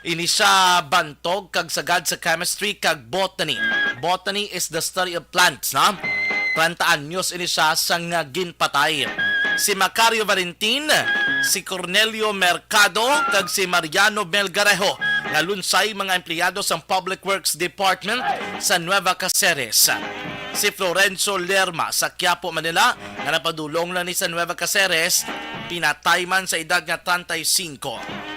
Ini siya bantog kag sagad sa chemistry kag botany. Botany is the study of plants, na? 30 anyos ini siya sang ginpatay. Si Macario Valentin, si Cornelio Mercado, kag si Mariano Melgarejo nga lunsay mga empleyado sa Public Works Department sa Nueva Caceres. Si Florenzo Lerma sa Quiapo, Manila, nga napadulong lang ni sa Nueva Caceres, pinatay man sa edad nga 35.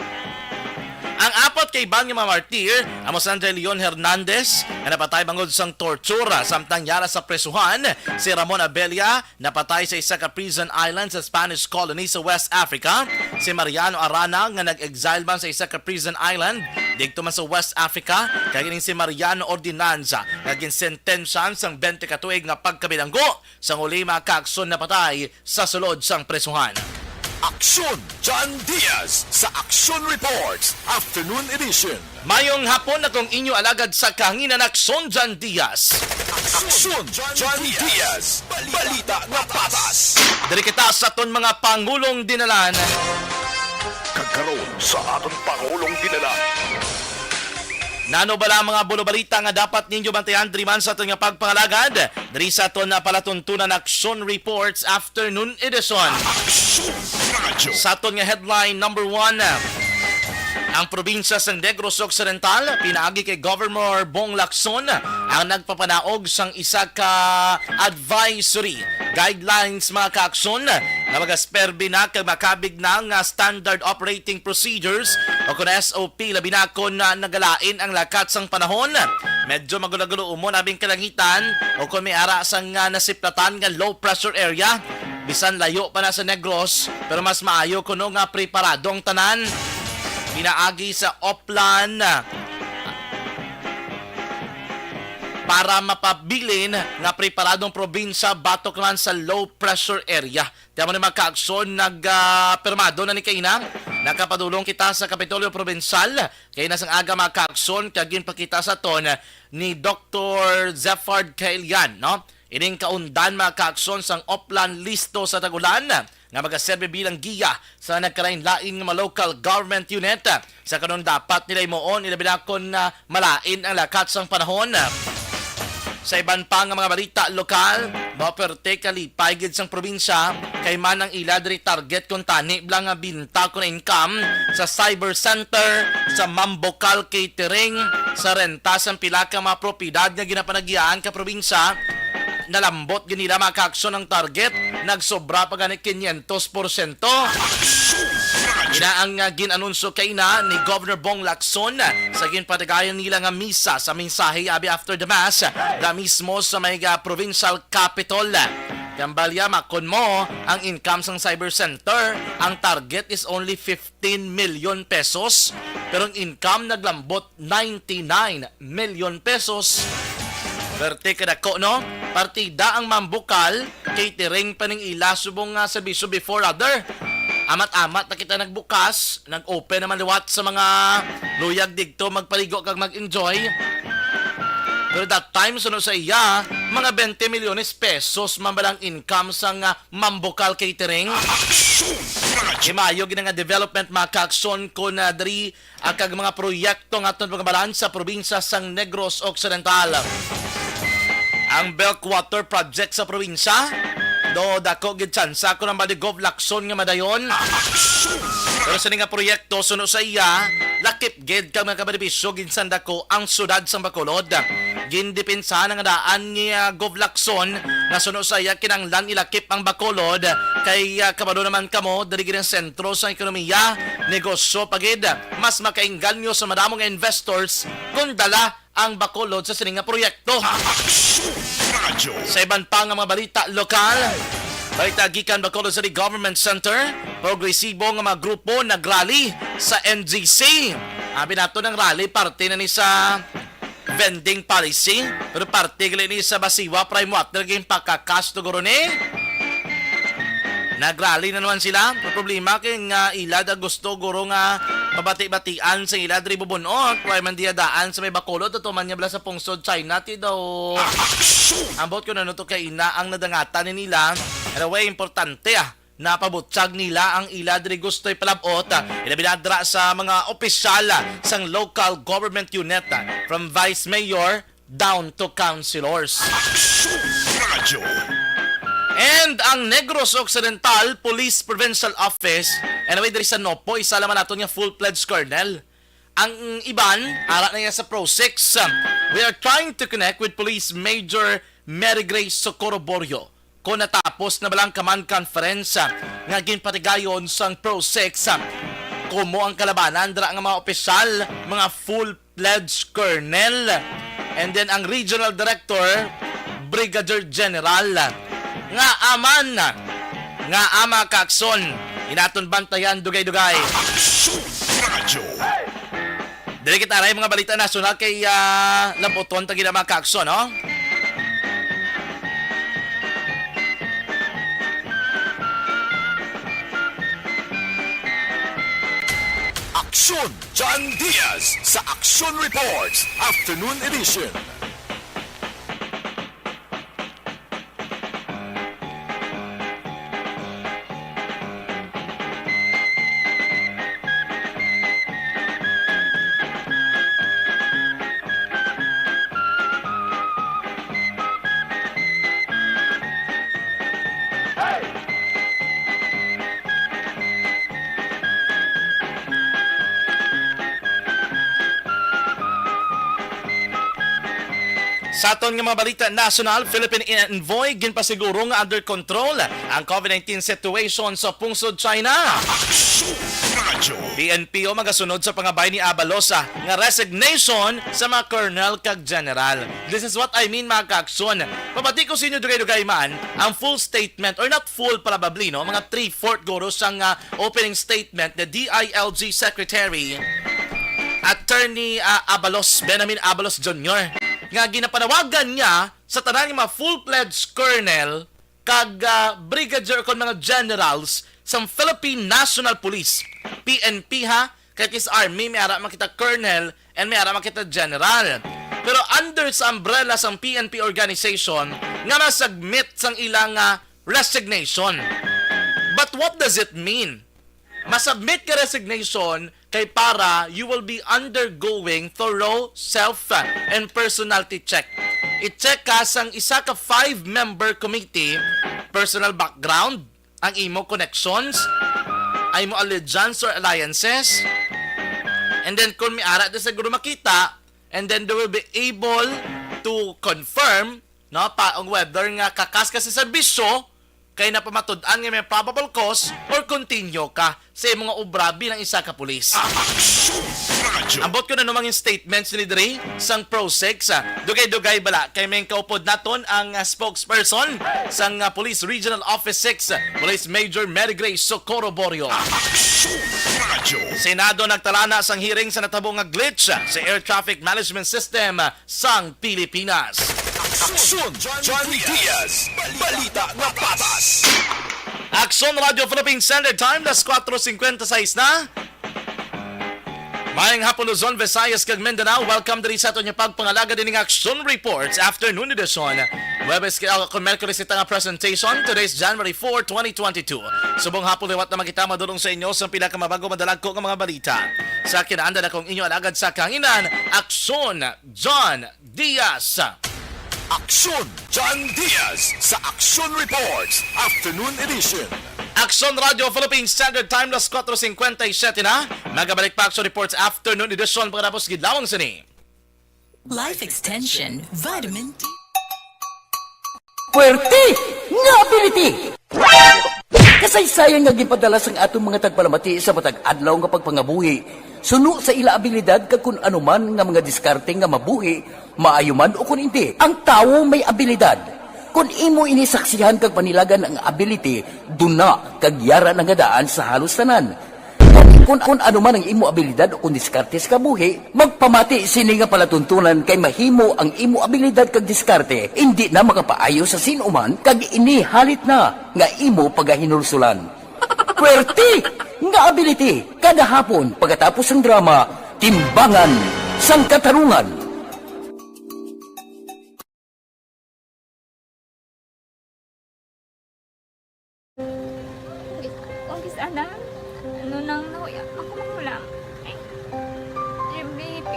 Ang apat kay bang mga martir, amo si Andre Leon Hernandez, na napatay bangod sang tortura samtang yara sa presuhan. Si Ramon Abella, napatay sa isa ka prison island sa Spanish colony sa West Africa. Si Mariano Arana, nga nag-exile man sa isa ka prison island dito man sa West Africa. Kaya si Mariano Ordinanza, naging sentensyan sang 20 katuig nga pagkabilanggo sang uli mga kaakson na patay sa sulod sang presuhan. Aksyon John Diaz sa Action Reports Afternoon Edition. Mayong hapon na kong inyo alagad sa kahanginan Aksyon John Diaz. Aksyon John Diaz. Balita nga patas. Diri kita sa aton mga pangulong dinalan. Kagkaroon sa aton Pangulong dinala. Nano bala mga bulo-balita nga dapat ninyo bantayan driman sa aton nga pagpangalagad. Diri sa aton na palatuntunan Action Reports Afternoon Edition. Aksyon Radyo. Sa aton nga headline number 1, ang probinsya sa Negros Occidental pinaagi kay Governor Bong Lacson ang nagpapanaog sang isa ka advisory guidelines mga kaaksyon na magasperbi na kag makabig na nga standard operating procedures o kung SOP labi na kon na nagalain ang lakat sang panahon. Medyo magulo-gulo umon abing kalangitan o kung may ara sang nasiplatan nga low pressure area. Bisan layo pa na sa Negros pero mas maayo kuno nga preparadong tanan. Pinaagi sa Oplan para mapabilin nga preparadong probinsya batok lang sa low pressure area. Tiyan mo ni mga kaaksyon nagpermado na ni Kaina. Nakapadulong kita sa Kapitolyo Provincial. Kaya nasang aga mga kaaksyon kagin pakita sa ton ni Dr. Zephard Kailian, no? Ining kaundan mga kaaksyon sang Oplan listo sa Tagulan nga magaserbe bilang giya sa nagkalain-laing mga local government unit. Sa kanon dapat nila imoon ilabinakon na malain ang lakat sang panahon. Sa iban pa nga mga balita lokal, maperte kalipay gid sang probinsya kay man ang ila diri target kung tani blang nga binta ko na income sa cyber center, sa Mambokal catering, sa renta sang pila ka mga propiedad nga ginapanagian ka probinsya. Nalambot ginila mga kaaksyon ng target, nagsobra pa ganit 500%. Ina ang ginanunsyo kay na ni Governor Bong Lacson sa ginpatagayan nila nga misa sa mensahe abi after the mass da mismo sa may provincial capital. Kambalya makon mo ang income sang cyber center, ang target is only 15 million pesos pero ang income naglambot 99 million pesos. Verte kadako no? Partida ang Mambukal, catering pa ning ila subong nga serbisyo before other. Amat-amat na kita nagbukas, nag-open naman liwat sa mga luyag digto magpaligo kag mag-enjoy. Pero that time sunod sa iya, mga 20 milyones pesos mambalang income sa Mambukal catering. Himayo gina nga development mga kaaksyon ko na dari kag mga proyekto nga aton pagbalan sa probinsya sang Negros Occidental. Ang Belkwater Project sa probinsya, do dako gid tsansa ko nang Gov Lacson nga madayon. Pero sa nga proyekto sunod sa iya, lakip gid kag mga kabenepisyo ginsan dako ang sudad sa Bacolod. Gindepensahan nga daan ni Gov Lacson nga sunod sa iya kinanglan ilakip ang Bacolod kay kabado naman kamo diri gid ang sentro sa ekonomiya, negosyo pagid mas makainganyo sa madamong investors kung dala ang Bacolod sa sining nga proyekto. Sa iban pa nga mga balita lokal, balita gikan Bacolod City Government Center, progresibo nga mga grupo nagrally sa NGC. Abi nato ng rally parte na ni sa vending policy, pero parte gali ni sa Basiwa Prime Water game pagkakasto guro ni. Nagrally na naman sila. Problema kay nga ila da gusto guro nga pabati-batian sa ila diri bubunot. Why man diya daan sa may Bacolod to man niya bala sa pungsod China ti daw. Ambot ko na no to kay ina ang nadangatan ni nila. Anyway, importante napabutsyag nila ang ila diri gustoy palabot ilabinadra sa mga opisyal sang local government unit from vice mayor down to councilors. Aksyon Radio. And ang Negros Occidental Police Provincial Office, anyway, diri sa Nopo, isa naman nato nga full-fledged colonel. Ang iban, ara na niya sa Pro 6. We are trying to connect with Police Major Mary Grace Socorro Borio. Kung natapos na balang command conference nga ginpatigayon sang Pro 6, kumo ang kalabanan dira nga mga opisyal, mga full-fledged colonel. And then ang Regional Director, Brigadier General, nga aman, nga ama kakson, inaton bantayan dugay-dugay. Aksyon Radio. Dili kita aray mga balita nasyonal kay Lampoton tagi na mga kakson, no? Aksyon John Diaz sa Aksyon Reports Afternoon Edition. Sa aton nga mga balita national, Philippine envoy ginpasiguro nga under control ang COVID-19 situation sa pungsod China. Aksyon Radio. PNP magasunod sa pangabay ni Abalosa nga resignation sa mga colonel kag general. This is what I mean mga kaakson. Pabati ko sa inyo dugay-dugay man ang full statement, or not full probably, no? Mga 3/4 guro sang opening statement the DILG Secretary Attorney Benjamin Abalos Jr. nga ginapanawagan niya sa tanang mga full-fledged colonel kag brigadier kon mga generals sa Philippine National Police, PNP ha, kay kis Army may ara makita colonel and may ara makita general. Pero under sa umbrella sang PNP organization nga masubmit sang ilang resignation. But what does it mean? Masubmit ka resignation kay para you will be undergoing thorough self and personality check. I-check ka sang isa ka 5-member committee, personal background, ang imo connections, ay mo allegiance or alliances, and then kung may ara, siguro makita, and then they will be able to confirm no, pa ang whether nga kakas ka sa serbisyo kay napamatud-an nga may probable cause or continue ka sa mga obra bilang isa ka pulis. Aksyon Radio. Ambot ko na namang yung statements ni Dre sang Pro 6. Dugay-dugay bala kay may kaupod naton ang spokesperson sang Police Regional Office 6, Police Major Mary Grace Socorro Borio. Aksyon Radio. Senado nagtalana sang hearing sa natabong nga glitch sa Air Traffic Management System sang Pilipinas. Aksyon John Diaz. Balita nga patas. Aksyon Radio Philippine Standard Time, las 4:56 na. Mayang hapon Luzon, Visayas kag Mindanao. Welcome diri sa aton nga pagpangalaga dining Aksyon Reports Afternoon Edition. Webes kung Merkulis ita nga presentation. Today's January 4, 2022. Subong hapon liwat na makita madulong sa inyo sa pila ka mabago madalag ko nga mga balita. Sa kinaanda na kong inyo alagad sa kanginan, Aksyon John Diaz. Aksyon John Diaz sa Aksyon Reports Afternoon Edition. Aksyon Radio Philippine Standard Time, las 4:57 na. Magabalik pa Aksyon Reports Afternoon Edition pagkatapos gidlawang sini. Life Extension Vitamin D. Puwerte nga ability! Kasaysayan nga gipadala sang atong mga tagpalamati sa matag adlaw nga pagpangabuhi. Suno sa ila abilidad kag kun anuman nga mga diskarte nga mabuhi, maayo man o kun hindi. Ang tawo may abilidad. Kung imo inisaksihan kag panilagan ang ability, duna kag yara nga daan sa halos tanan. Kung anuman ang imo abilidad o kung diskarte sa kabuhi, magpamati sini nga palatuntunan kay mahimo ang imo abilidad kag diskarte, hindi na makapaayo sa sinuman kag inihalit na nga imo pagahinulsulan. Puwerte nga ability kada hapon pagkatapos ng drama, Timbangan sang Katarungan.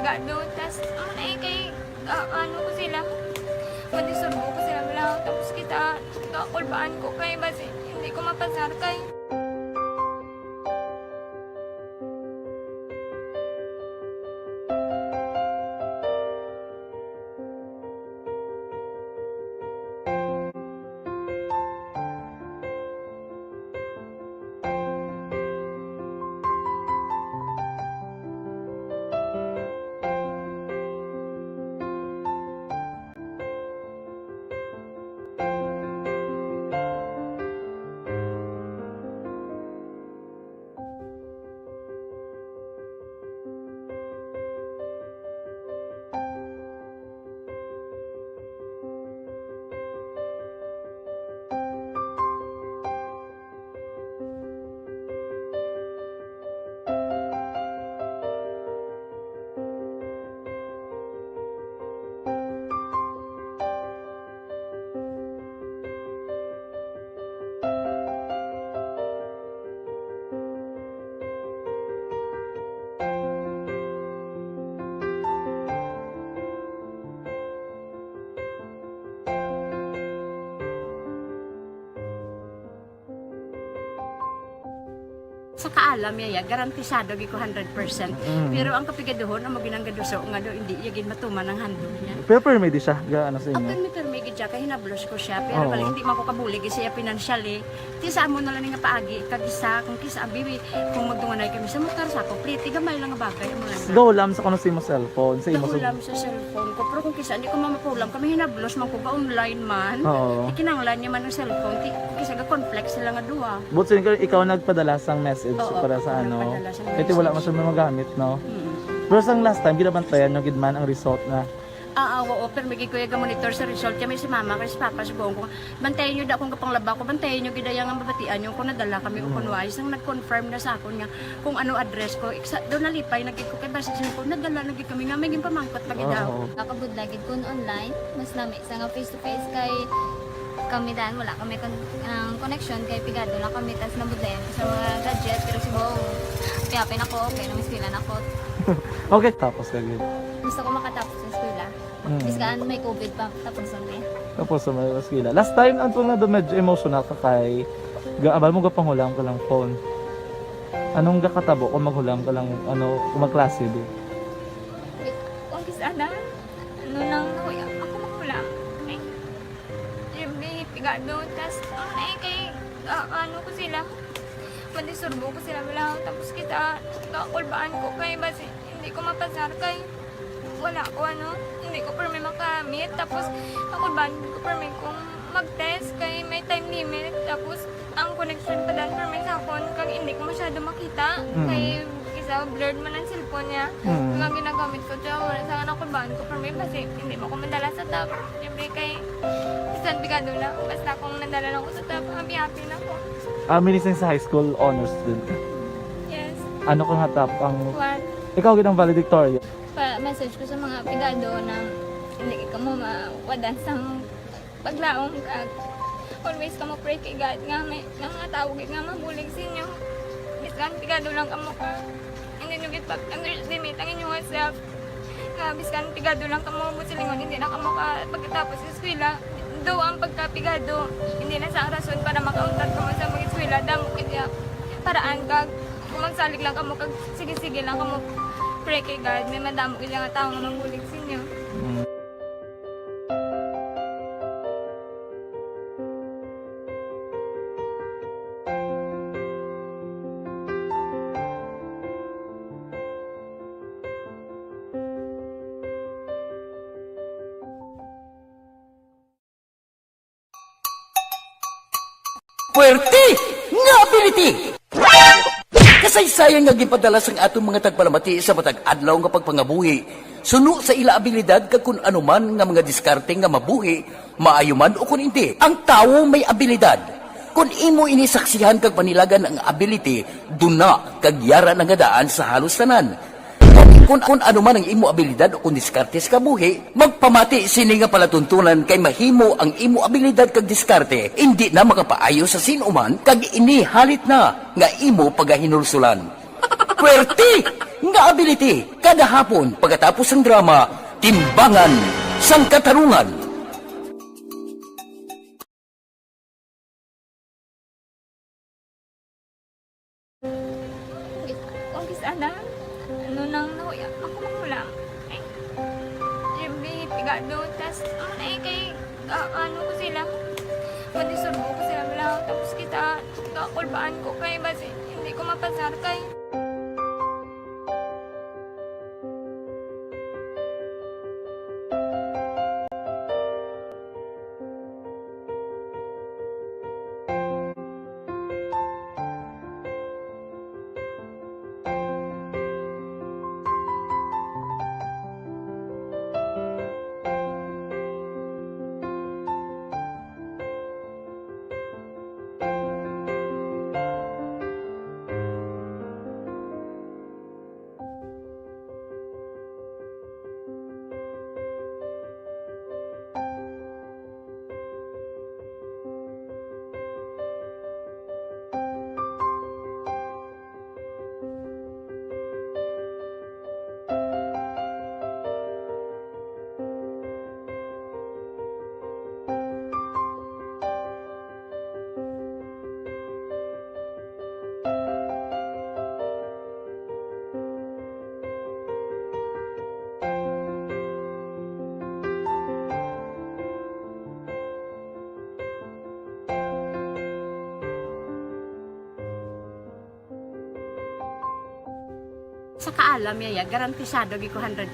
pigado. Tas, kay, ano ko sila, madisurbo ko sila lang. Tapos kita, kakulbaan ko kay, basi, hindi ko mapasar kay. Sa kaalam yaya, garantisado gi ko 100%. Pero ang kapigaduhon, ang maginanggaduso nga do, hindi yagin matuman ang handog niya. Pero permi di siya, gaano sa inyo? Ang permi gid siya, kay hinablos ko siya. Pero Oo. bali, hindi man ko kabulig siya financially. Ti sa amo na lang nga paagi, kagisa, kung kisa abibi, kung magtunganay kami sa motor sa ko, pliti, gamay lang nga bagay. Amo lang. Gawlam sa kuno sa imo cellphone, sa imo Nakulam sa cellphone ko. Pero kung kisa, hindi ko mamapulam. Kami hinablos man ko ba online man. Oo. Ikinanglan niya man ang cellphone. Kisa ga conflict sila nga duwa. But sin ikaw nagpadala sang message Oo, para sa ako ano. nagpadala sang Kasi wala message. man siya magamit, no? Mm. Pero sang last time, ginabantayan nyo gidman ang result na. Oo, pero may kuya monitor sa result. Kaya may si mama, kaya si papa, si buong ko. Bantayan nyo da kung kapang laba ko, bantayan nyo gidayang ang babatian nyo kung nadala kami o kung wais. Ang nag-confirm na sa akin nga kung ano address ko. Doon nalipay, naging ko kay basis ko, nadala naging kami nga, may pamangkot pag daw. Oo. Nakabudlagid ko online, mas nami sa nga face to face kay kami dan wala kami connection kay pigado lang kami tas nabudlayan ko sa mga gadget pero si Bong piyapin ako okay na miskilan ako Okay, tapos kagid. gusto ko makatapos sa eskwela biskaan may COVID pa tapos ang Tapos sa mga skila. Last time, ang na do medyo emotional ka kay abal mo gapanghulam ka lang phone. Anong gakatabo kung maghulam ka lang, ano, kung magklase di? kung kisana ano nang uy, ako makulang eh may pigado tas kay ano ko sila madisurbo ko sila lang tapos kita kakulbaan ko kay basi hindi ko mapasar kay wala ko ano hindi ko permi makamit tapos kakulbaan ko permi kung mag-test kay may time limit tapos ang connection pa dan permi sa phone kag hindi ko masyado makita kay isa blurred man ang cellphone niya nga ginagamit ko siya wala sa kakulbaan ko permi kasi hindi mo ko madala sa tab siyempre kay isang bigado lang basta kung nadala lang ko sa tab happy na ko. Minising sa high school honors student ka. Yes. Ano kang hatap ang... What? Ikaw ginang valedictorian. Message ko sa mga pigado na hindi ka mo mawadan sang paglaong kag always ka mo pray kay God nga may nga tawag nga mabulig sa inyo. Biskan pigado lang ka mo ka. Hindi nyo git underestimate ang inyong self. Nga biskan pigado lang ka mo silingon hindi na ka mo ka pagkatapos sa eskwela. Do ang pagkapigado hindi na sa rason para makauntat ka mo sa mga eskwela damo kaya paraan kag kung magsalig lang ka mo kag sige-sige lang ka mo pray kay God may madamo kaya nga tao nga mabulig sa inyo. Puwerte nga ability! Kasaysayan nga gipadala sang atong mga tagpalamati sa matag adlaw nga pagpangabuhi. Suno sa ila abilidad kag kun anuman nga mga diskarte nga mabuhi, maayo man o kun hindi. Ang tawo may abilidad. Kung imo inisaksihan kag panilagan ang ability, duna kag yara nga daan sa halos tanan. Kung ano man ang imo abilidad o kung diskarte sa kabuhi, magpamati sini nga palatuntunan kay mahimo ang imo abilidad kag diskarte, hindi na makapaayo sa sinuman kag ini halit na nga imo pagahinulsulan. Puwerte nga ability kada hapon pagkatapos ng drama Timbangan sang Katarungan. Kung sana, ano nang nauya, ako makulang. Eh, siyempre, pigado, tas, kay, ano ko sila, madisurbo ko sila lang, tapos kita, kakulbaan ko kay, basi, hindi ko mapasar kay. Sa kaalam yaya, garantisado gi ko 100%.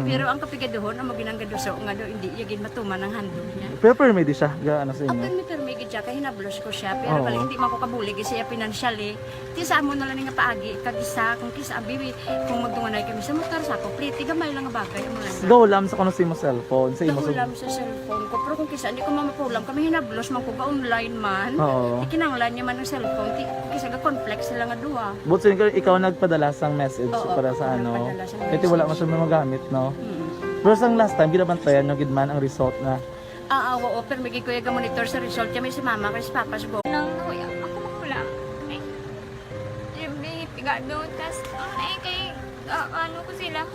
Pero ang kapigaduhon, ang maginanggaduso, nga do, hindi yagin matuman ang handog niya. Pero permedi siya, gaano sa inyo? Apag mi permigid siya, kaya hinablos ko siya. Pero Oo. bali, hindi man ko kabulig siya financially. Ti sa amo na lang nga paagi, kagisa, kung kisa abibi, kung magdunganay kami sa motor sa ako, pliti, gamay lang nga bagay. Ang mga Go lam sa kuno sa imo cellphone, sa imo Nahulam sa cellphone ko. Pero kung kisa, hindi ko mamapulam. Kami hinablos, man ko ba online man. Oo. Ikinanglan niya man ng cellphone. Kisa ga complex sila nga duwa. But sin ikaw nagpadala sang message Oo, para sa ako ano. nagpadala sang Ito wala mo message. siya magamit, no? Mm. Pero sang last time ginabantayan nyo gid man ang result na Oo, pero may kuya ga monitor sa result niya. May si mama, kay si papa, si Bo. Nang nauya, ako makulang. Eh, siyempre, pigado, tas, kay, ano ko sila,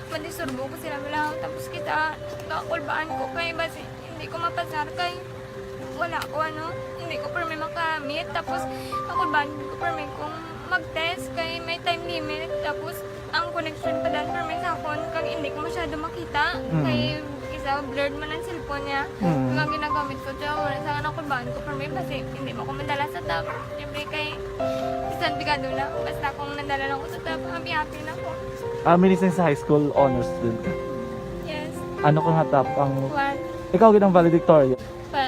madisurbo ko sila lang, tapos kita, kakulbaan ko kay, basi, hindi ko mapasar kay, wala ko ano, hindi ko per may makamit, tapos kakulbaan ko per may kung mag-test kay may time limit, tapos ang connection pa dan per may sakon, kag hindi ko masyado makita, kay isa blurred man ang cellphone niya, Mm. ang ginagamit ko siya, wala sa kakulbaan ko per may, basi, hindi mo ko madala sa tab, siyempre kay, isang bigado lang, basta kung nadala lang ko sa tab, happy na ako. minising sa high school honors student ka. Yes, Ano kang hatap ang one. ikaw gid ang valedictorian.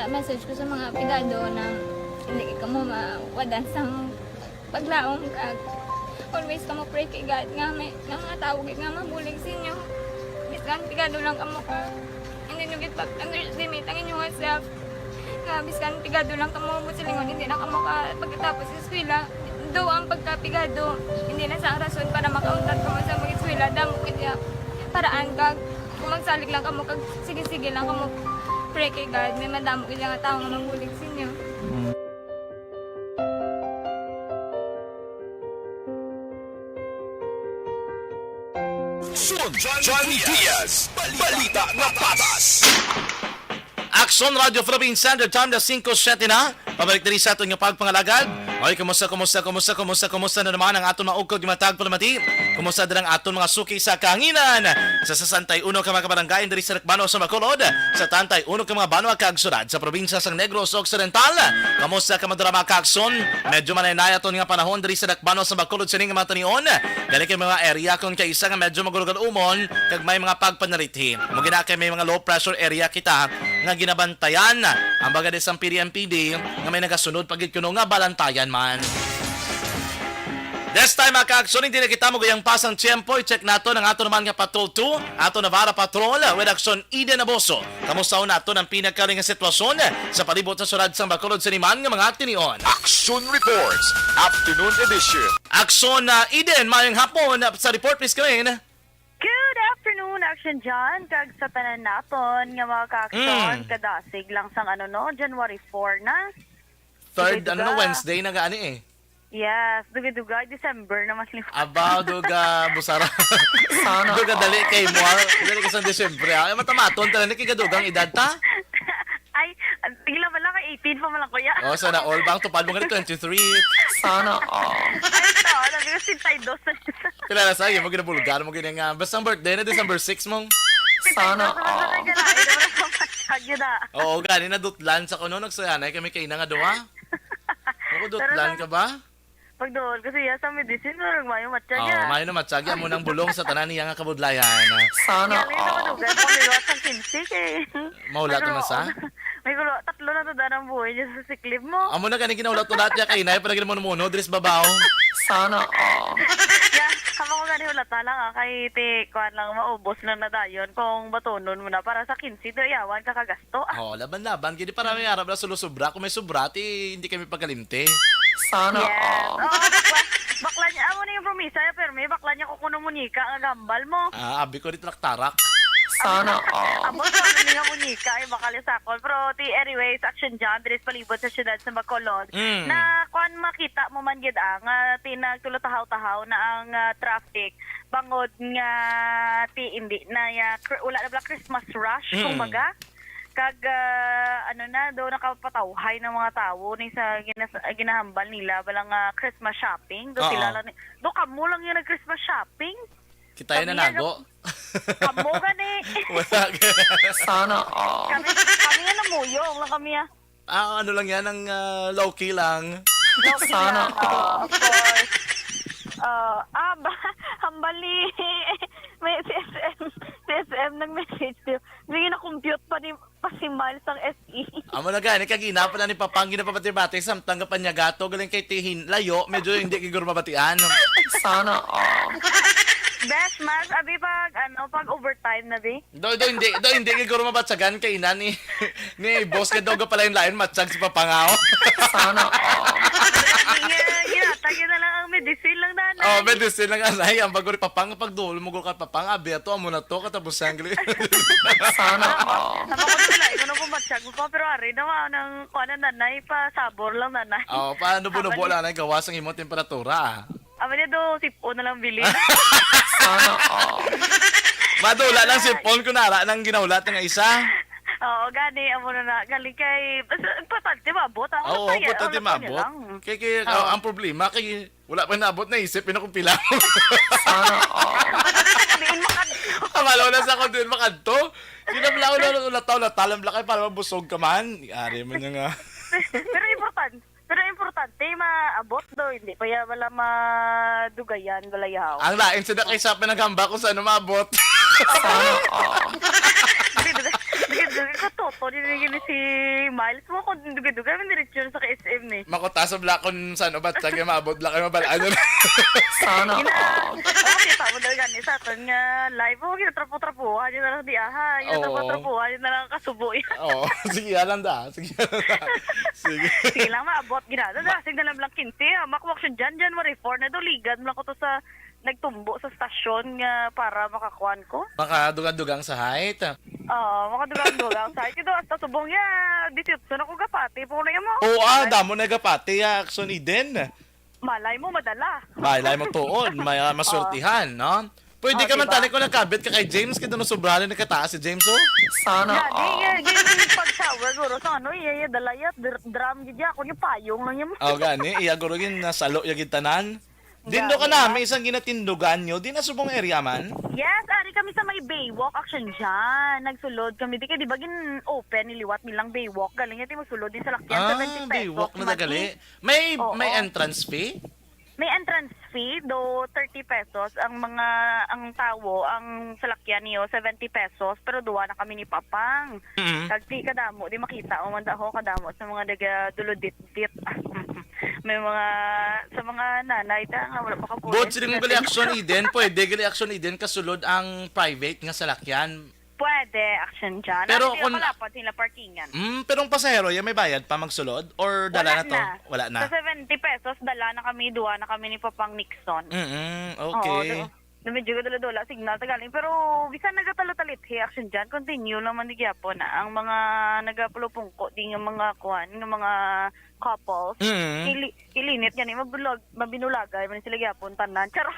Message ko sa mga pigado na hindi ka mo mawadan sang paglaong kag always ka mo pray kay God nga may nga mga tao gid nga mabulig sa inyo. Biskan pigado lang kamo ka. Hindi nyo gid pag underestimate ang inyong self. Nga biskan pigado lang kamo mo silingon hindi na kamo ka pagkatapos sa eskwela. Do ang pagkapigado hindi na sa rason para makauntat kamo sa mga eskwela damo gid ya paraan kag kung magsalig lang kamo kag sige-sige lang kamo pray kay God, may madamo gid nga tao nga mabulig sa inyo. Aksyon John Diaz, balita na patas. Aksyon Radio Philippine Standard Time na 5:07 na. Pabalik diri sa aton nga pagpangalagad. Oy, kumusta na naman ang aton mga ugkod nga matag palamati? Kumusta din ang aton mga suki sa kahanginan? Sa Santay Uno ka mga kabarangay diri sa Rekbano sa Bacolod, sa Tantay Uno ka mga Banwa kagsurad sa probinsya sa Negros Occidental. Kamusta ka madara mga kaagson? Medyo manay aton nga panahon diri sa Rekbano sa Bacolod sining mga tanion. Dali kay mga area kung kay isa nga medyo magulugan umon kag may mga pagpanarithi. Mo gina kay may mga low pressure area kita nga ginabantayan ang baga sa PDMPD nga may nagasunod pagid kuno nga balantayan man. This time mga ka-aksyon, hindi na kita mo gayang pasang tiyempo. I-check nato ng ato naman nga Patrol 2, ato Navarra Patrol, with Aksyon Eden Aboso. Kamusta nato ng pinagkaring nga sitwasyon sa palibot sa surad sa Bacolod sa Liman nga mga tinion. Action Reports, Afternoon Edition. Aksyon Eden, mayang hapon sa report, please come in. Good afternoon, Action John. Kag sa tanan naton nga mga ka-action, kadasig lang sang January 4 na. Third, Sige, diba? Wednesday na gaani eh. Yes, dugay-dugay, December naman ni Abaw, duga, busara. Duga, dali kay mo. Dali ka sa Desyembre. Ay, matamaton, tala ni kigadugang edad ta? Ay, tigla man lang, 18 pa man lang kuya. O, sana all bang tupad mo nga 23. Sana all. Ay, ito, nabi ko sintay dos. Kilala sa iyo, mo ginabulgar mo ganyan nga. Basta ang birthday na December 6 mong. Sana all. Oo, gani na dutlan sa kuno nagsayanay kami kay na nga duwa. Ako dutlan ka ba? Pag doon, kasi yan sa medicine, parang mayo matcha Oo, niya. mayo na matsagya mo ng bulong sa tanan niya nga kabudlayan. Sana Galing naman all. ugan, pamiluat ng kinsik eh. Maulat naman sa? May gulo, tatlo na to ang buhay niya sa siklib mo. Amo na gani ginaulat to lahat niya kay Nay para ginamono muno dres babaw. Sana all. Yan, habang ko gani ulata lang kay te, kuhan lang maubos lang na dayon kung batunon mo na para sa kinsi, do yawan ka kagasto. Oh, laban-laban gini para may arab na sulusubra kung may subra ti hindi kami pagalimte. Sana Yes. all. Oo, bakla niya, amo na yung promisa ya, pero may bakla niya kukuno munika ang gambal mo. Abi ko rin tarak. Sana all. Amo sa ano nga munika ay bakal sa akol. Pero anyways, action dyan, diris palibot sa syudad sa Bacolod. Mm. Na kuan makita mo man gid ang tinagtulot-tahaw-tahaw na ang traffic bangod nga ti hindi na wala na bala Christmas rush kumbaga. Kag ano na do nakapatawhay ng mga tao ni sa ginahambal nila balang Christmas shopping. Do Oo. sila lang do kamo lang yung Christmas shopping. Kita yun na nago. Kamo gani. Wala. Sana all. kami na namuyong lang kami ah. Ano lang yan, ang low-key lang. Okay Sana lang, of course. Hambali. May CSM nag-message niyo. Hindi na-compute pa si Miles ang SE. Amo na gani, kagina pa na ni Papang ginapapatibati samtang kapanyagato, galing kay Tihin layo, medyo hindi kiguro mabatian. Sana all. Best Mas, abi pag overtime na di. Do hindi kiguro mabatsagan kay ina ni boss ka daw pala yung lain matsag si Papangao. Sana all. Ginatagin na lang ang medicine lang nanay. Oh, medicine lang anay, ang bago ri Papang pagdulo mo ka Papang, abi ato amo na to katapos sangli. Sana all. Napakot sila, ikaw na pumatsag mo pa, pero ari naman ng kuha na nanay, pa sabor lang nanay. Oh, paano bunubo lang na gawas ang imong temperatura. Aba niya do, sipo na lang bilhin. Sana all. Madula lang si Paul kunara nang ginaulat ng isa. Oo, gani, amo na galing kay, importante mabot. Oo, importante mabot. Kaya ang problema, kay wala pa naabot na isip, pinakupila. Sana all. Sabihin mo ka. Amalaw na sa ako din makadto. Ginabla ko na ulataw-lataw, kay para mabusog ka man. Ari mo niya nga. Pero importante, maabot do. Hindi pa yan, wala madugayan, wala yaw. Ang lain sila kay sa pinaghamba kung saan umabot. Sana all. Dugi-dugi ko toto, dinigin ni si Miles mo kung dugi-dugi, may diretsyo sa KSM ni. Makuta sa black kung saan ubat, sige maabot, black kayo mabalaan. Sana all. Kita mo dahil gani sa atin nga live mo, ginatrapo-trapuhan, yun na lang di aha, ginatrapo-trapuhan, yun na lang kasubo yan. Oo, sige lang da. Sige. Sige lang, maabot, ginada, dasig na lang 15, makwak siya dyan, January 4 na do, ligad mo lang ko to sa nagtumbo sa stasyon nga para makakuan ko. Baka dugang-dugang sa height. Oo, makadugang-dugang. Sa ito, hasta subong ya, disipso na ko gapati, po na mo. Oo, damo na gapati, Action Eden. Malay mo, madala. Bailay mo tuon, may masortihan, no? Pwede ka man diba? tali ko nagkabit ka kay James, kita no sobrali nakataas si James, oh. Sana all. Gini pag-shower, guro sa ano, iya, dalayat, drum, gidya, ako yung payong lang yung. Oh, gani, iya guro gin nasalo yung tanan. Dindo ka Gani, namin isang ginatindugan nyo, di na subong area man. Yes, ari kami sa may Baywalk action dyan. Nagsulod kami. Di ba gin open, niliwat nilang Baywalk. Galing natin magsulod din sa lakyan, 70 pesos. Baywalk na mati. nagali. May Oo. entrance fee? May entrance fee, do 30 pesos. Ang tao, ang salakyan niyo, 70 pesos. Pero duwa na kami ni Papang. Mhm. Kagti kadamo, di makita. Umanda ako kadamo sa mga daga dulodit-dit. May mga, sa mga nanay, nga wala pa kapulit. Bot sila gali Action Eden, pwede gali Action Eden kasulod ang private nga salakyan. Pwede, action dyan. Pero Pero kung- kalapad sila parkingan. Pero ang pasahero, yan may bayad pa magsulod? Or dala na to? Wala na. Sa 70 pesos, dala na kami, duwa na kami ni Papang Nixon. Okay. Oo, na medyo dala-dala signal tagaling pero bisan nagatalo-talit action dyan continue lang man gyapon na ang mga nagapulupungko di nga mga kuan nga mga couples ilinit yan mabinulagay man sila gyapon tanan charot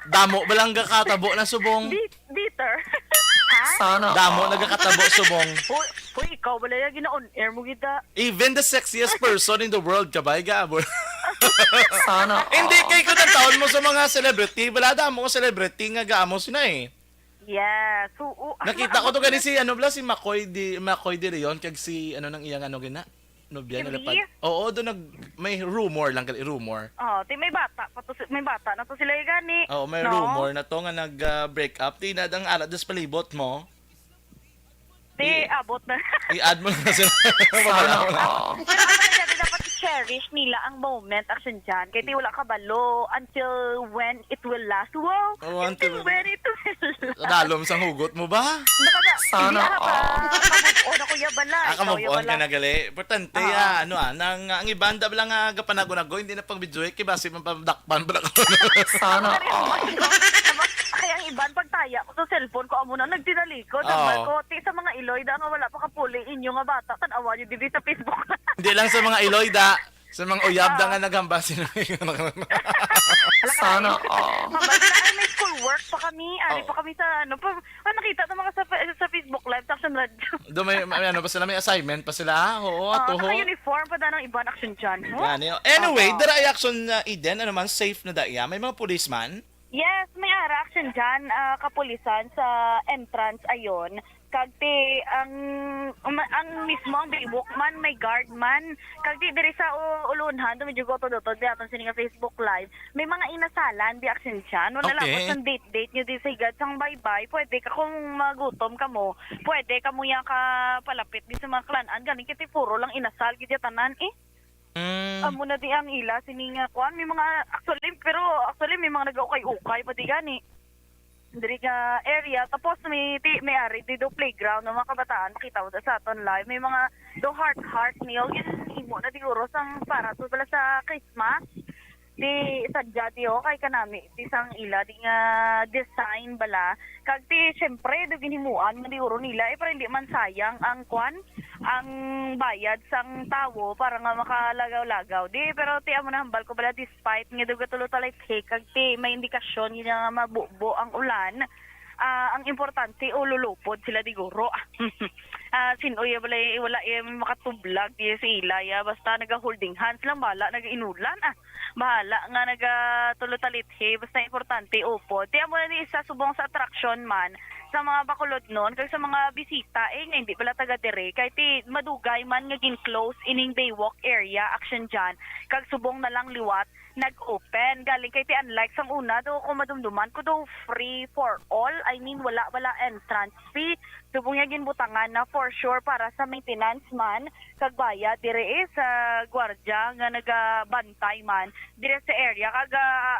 Damo balang gakatabo na subong. bitter ha Damo nagakatabo subong. Hoy, ikaw wala yung gina-on air mo kita. Even the sexiest person in the world, kabay gabon. Hindi kay ko na taon mo sa mga celebrity. Wala damo ko celebrity nga gaamo sina eh. Yeah, so Nakita ko to gani si si Makoy de Leon kag si ano nang iyang ano gina. Nobya na lapad. Oo, do may rumor lang kali rumor. Oh, may bata may bata na to sila gani. Oo, may rumor na to nga nag-break up. Tinad ang alat des palibot mo. Abot na. I-add mo na sila. Pero kasi dapat i-cherish nila ang moment action dyan. Kaya wala ka balo until when it will last. Wow! Oh, until when it will last. Dalom sa hugot mo ba? Sana ka move on ako yabala. Move on ka na gali. Importante nang ang ibanda lang nga gapanago-nago hindi na pang videoy kay base man pabdakpan bala ko. Sana kaya ang iban pagtaya ko sa cellphone ko amo na nagtinalikod ko ti sa mga iloy da nga wala pa kapuli inyo nga bata tan-awa niyo dito sa Facebook. Hindi lang sa mga iloyda, sa mga uyab da nga naghamba sila. Sana may school work pa kami, ari pa kami sa nakita ta mga sa Facebook live sa radio. Do may pa sila may assignment pa sila. Oo, atuho. Naka-uniform pa da ng iban action dyan. Anyway, dara action Eden ano man safe na daya. May mga policeman. Yes, may action dyan, kapulisan sa entrance ayon. Kagti ang mismo ang bilbok man, may guard man. Kagti diri sa ulunhan, medyo goto doto di aton sininga Facebook live. May mga inasalan di action dyan. Wala lang ang date nyo di sa igad sang bye-bye. Pwede ka kung magutom ka mo. Pwede ka mo yan ka palapit di sa mga klanan. Galing kiti puro lang inasal gid tanan amo na di ang ila sininga kuan may mga actually may mga nag-ukay-ukay pati gani diri nga area tapos may ari di do playground ng mga kabataan makita mo sa aton live may mga do heart meal imo na siguro sang para to pala sa Christmas di sadya di kay kanami di sang ila di nga design bala kag ti syempre do ginhimuan man di uro nila pero hindi man sayang ang kuan ang bayad sang tawo para nga makalagaw-lagaw di pero ti amo na hambal ko bala despite nga do gatulo-talay kag ti may indikasyon nga mabubo ang ulan ang importante ululupod sila diguro. Sinoy wala makatublag di sila basta naga-holding hands lang bala naga-inulan bahala nga naga-tulotalithe basta importante upod. Tiyan mo na ni isa subong sa attraction man sa mga bakulod nun kag sa mga bisita nga hindi pala taga dire kay ti madugay man nga gin-close ining Baywalk area action dyan kag subong na lang liwat nag-open galing kay ti unlike sang una do ko madumduman ko do free for all I mean wala entrance fee subong nga ginbutangan na for sure para sa maintenance man kag bayad dire sa gwardiya nga nagabantay man dire sa area kag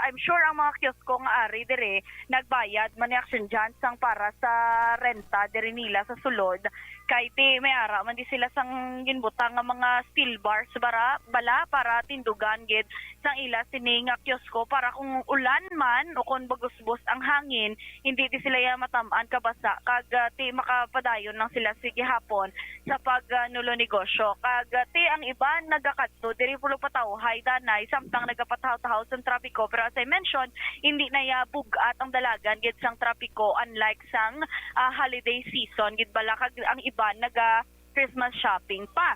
I'm sure ang mga kiosko nga ari dire nagbayad man ni action dyan sang para sa renta dire nila sa sulod kay ti may ara man di sila sang ginbutang nga mga steel bars bala para tindugan gid sang ila sini nga kiosko para kung ulan man o kung bagusbos ang hangin hindi di sila matam-an kabasa kag ti makapadayon lang sila sige hapon sa pagnulo negosyo kag ti ang iban nagakadto diri pulo patawhay danay samtang nagapatahaw-tahaw sa trapiko pero as I mentioned hindi na ya bugat ang dalagan gid sang trapiko unlike sang holiday season gid bala kag ang iban naga Christmas shopping pa.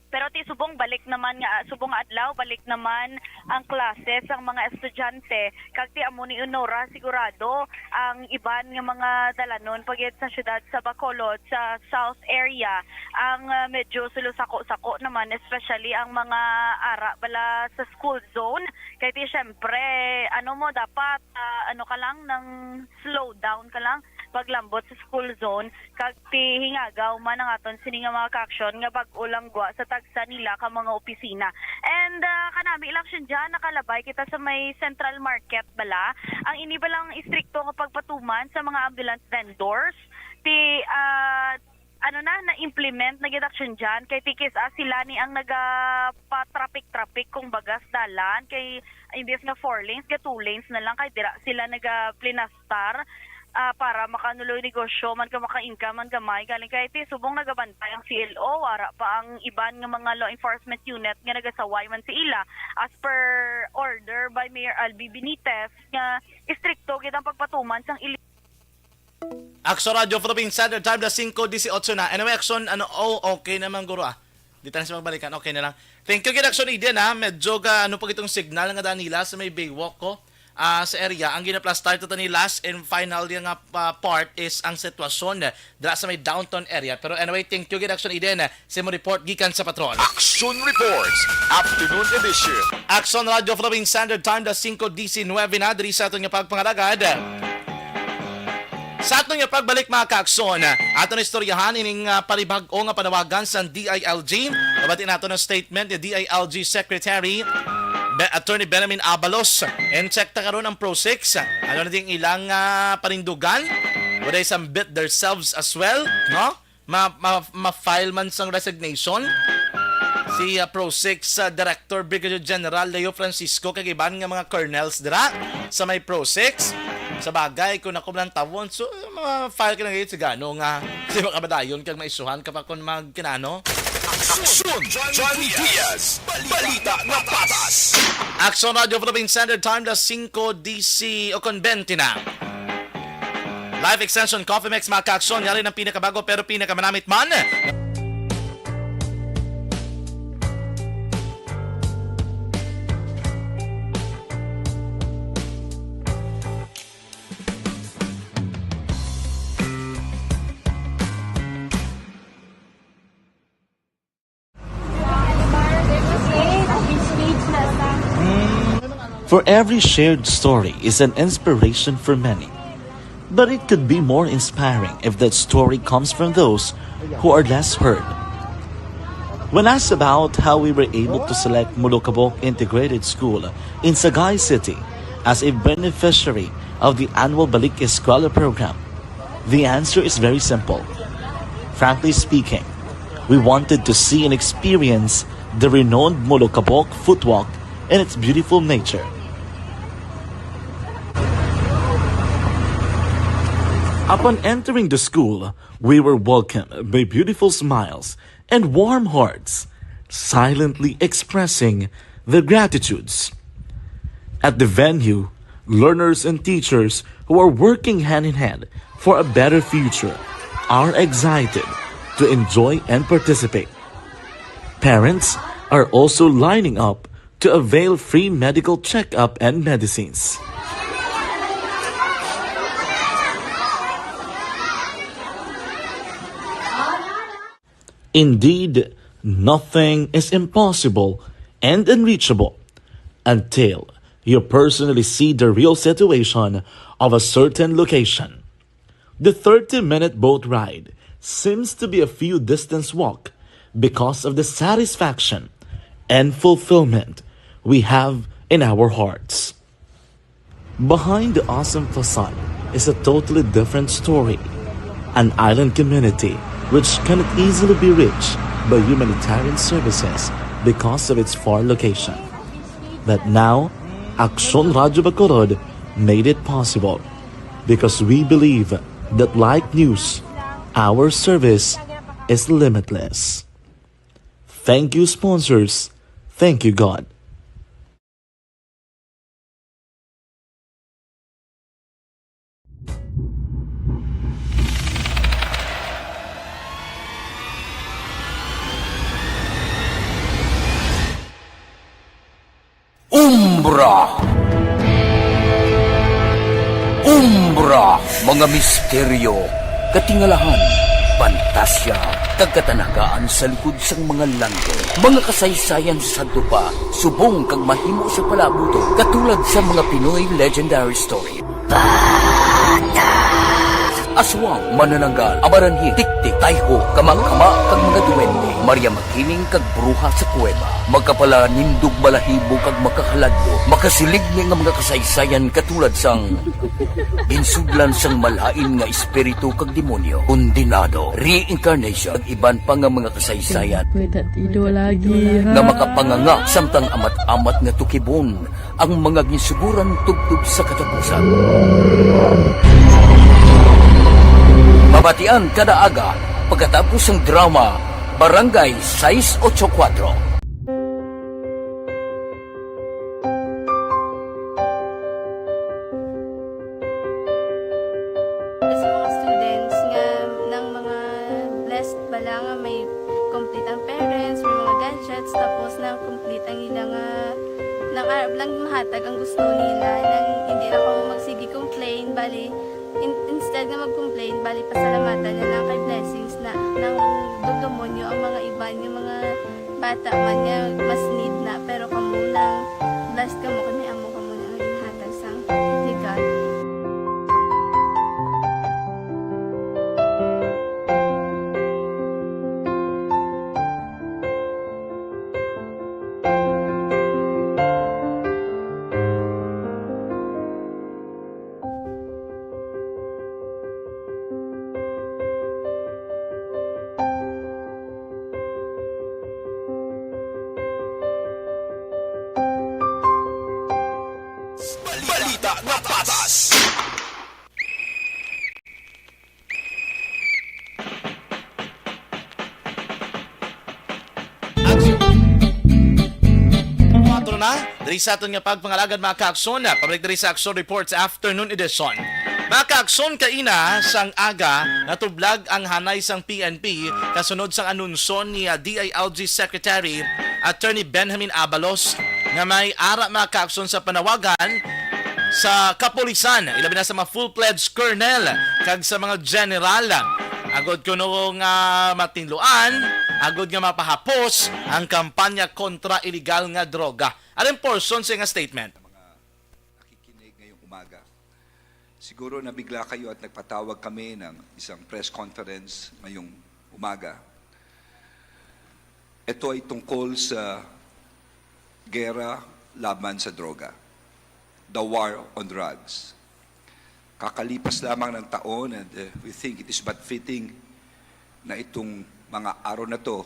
Pero ti subong balik naman nga subong adlaw balik naman ang klase sang mga estudyante kag ti amo ni Honora sigurado ang iban nga mga dalanon pagit sa syudad sa Bacolod sa South area ang medyo sulusako-sako naman especially ang mga ara bala sa school zone kay ti syempre dapat ka lang ng slow down ka lang paglambot sa school zone kag ti hingagaw man ang aton sini nga mga ka-action nga bag-o lang gwa sa tagsa nila ka mga opisina. And kanami election dyan nakalabay kita sa may Central Market bala. Ang ini balang istrikto kapag patuman sa mga ambulance vendors ti na-implement na reduction dyan. Kay TKSA sila ni ang nagpa-traffic kung bagas dalan. Kay imbes nga 4 lanes, ka 2 lanes na lang. Kay dira sila nagplinastar para makanuloy negosyo, man ka maka-income, man gamay. Galing kay subong nagabantay ang CLO, wara pa ang iban nga mga law enforcement unit nga nagasaway man si ila. As per order by Mayor Albi Benitez, nga istrikto kitang pagpatuman sang Action Radio Philippines Standard Time na 5:18 na. Anyway, Action, okay naman guro Di tayo sa magbalikan, okay na lang. Thank you, Action Eden Medyo pag itong signal nga Danila sa may Baywalk ko sa area. Ang ginaplas start ito ni last and final yung part is ang sitwasyon dira sa may downtown area. Pero anyway, thank you, Action Eden sa mo report gikan sa patrol. Action Reports, Afternoon Edition. Action Radio Philippines Standard Time na 5:19 na. Diri sa itong pagpangalagad. Sa atong pagbalik mga ka-aksyon, ato na istoryahan ining palibag-o nga panawagan sa DILG. Nabati nato ng statement ni DILG Secretary Attorney Benjamin Abalos. And check ta karon ang Pro 6. Ano na ding ilang panindugan? Would they submit themselves as well? No? Ma-file man sang resignation. Si Pro 6 Director Brigadier General Leo Francisco kagiban nga mga colonels dira sa may Pro 6. Sa bagay, kung ako lang tawon, so file ka na ngayon sa gano'n nga kasi makabadayon kag maisuhan kapag kung magkinano. Action John Diaz, balita na patas. Action Radio Philippines Standard Time na 5 DC o konbente na. Live Extension Coffee Mix mga ka-aksyon, yari ng pinakabago pero pinakamanamit man. For every shared story is an inspiration for many. But it could be more inspiring if that story comes from those who are less heard. When asked about how we were able to select Mulukabok Integrated School in Sagay City as a beneficiary of the annual Balik Eskwela program, the answer is very simple. Frankly speaking, we wanted to see and experience the renowned Mulukabok footwalk in its beautiful nature. Upon entering the school, we were welcomed by beautiful smiles and warm hearts, silently expressing their gratitudes. At the venue, learners and teachers who are working hand in hand for a better future are excited to enjoy and participate. Parents are also lining up to avail free medical checkup and medicines. Indeed, nothing is impossible and unreachable until you personally see the real situation of a certain location. The 30-minute boat ride seems to be a few distance walk because of the satisfaction and fulfillment we have in our hearts. Behind the awesome facade is a totally different story, an island community which cannot easily be reached by humanitarian services because of its far location. But now, Action Radio Bacolod made it possible because we believe that like news, our service is limitless. Thank you, sponsors. Thank you, God. Umbra, mga misteryo, katingalahan, pantasya, kagkatanagaan sa likod sang mga langit, mga kasaysayan sa dupa, subong kag mahimo sa palabuto, katulad sa mga Pinoy legendary story. aswang, manananggal, amaranhit, tiktik, tayho, kamang-kama, kag mga duwende, Maria Makining kag bruha sa kuweba, magkapala nindog balahibo kag makahaladlo, makasilig ni nga mga kasaysayan katulad sang ginsudlan sang malain nga espiritu kag demonyo, kondinado, reincarnation, kag iban pa nga mga kasaysayan nga makapanganga samtang amat-amat nga tukibon ang mga ginsuguran tugtog sa katapusan. Mabatian kada aga pagkatapos ng drama Barangay 684. Sa mga students nga ng mga blessed bala nga may complete ang parents, may mga gadgets, tapos na complete ang ilang nang arab lang mahatag ang gusto nila nang hindi na ako magsigi complain bali instead nga mag-complain bali pasalamatan na lang kay blessings na nang dudumonyo ang mga iba yung mga bata man nga mas need na pero kamo nang blessed kamo kami amo kamo na ang hatag sang God. Balita nga patas. Patro na, diri sa aton nga pagpangalagad mga kaakson, pabalik diri sa Action Reports Afternoon Edition. Mga kaakson kaina sang aga natublag ang hanay sang PNP kasunod sang anunsyo ni DILG Secretary Attorney Benjamin Abalos nga may ara mga kaakson sa panawagan sa kapulisan, ilabi na sa mga full-fledged colonel kag sa mga general. Agod ko nga matinluan, agod nga mapahapos ang kampanya kontra illegal nga droga. Anong portion sa nga statement? Nakikinig ngayong umaga. Siguro nabigla kayo at nagpatawag kami ng isang press conference ngayong umaga. Ito ay tungkol sa gera laban sa droga. The war on drugs. Kakalipas lamang ng taon and we think it is but fitting na itong mga araw na to,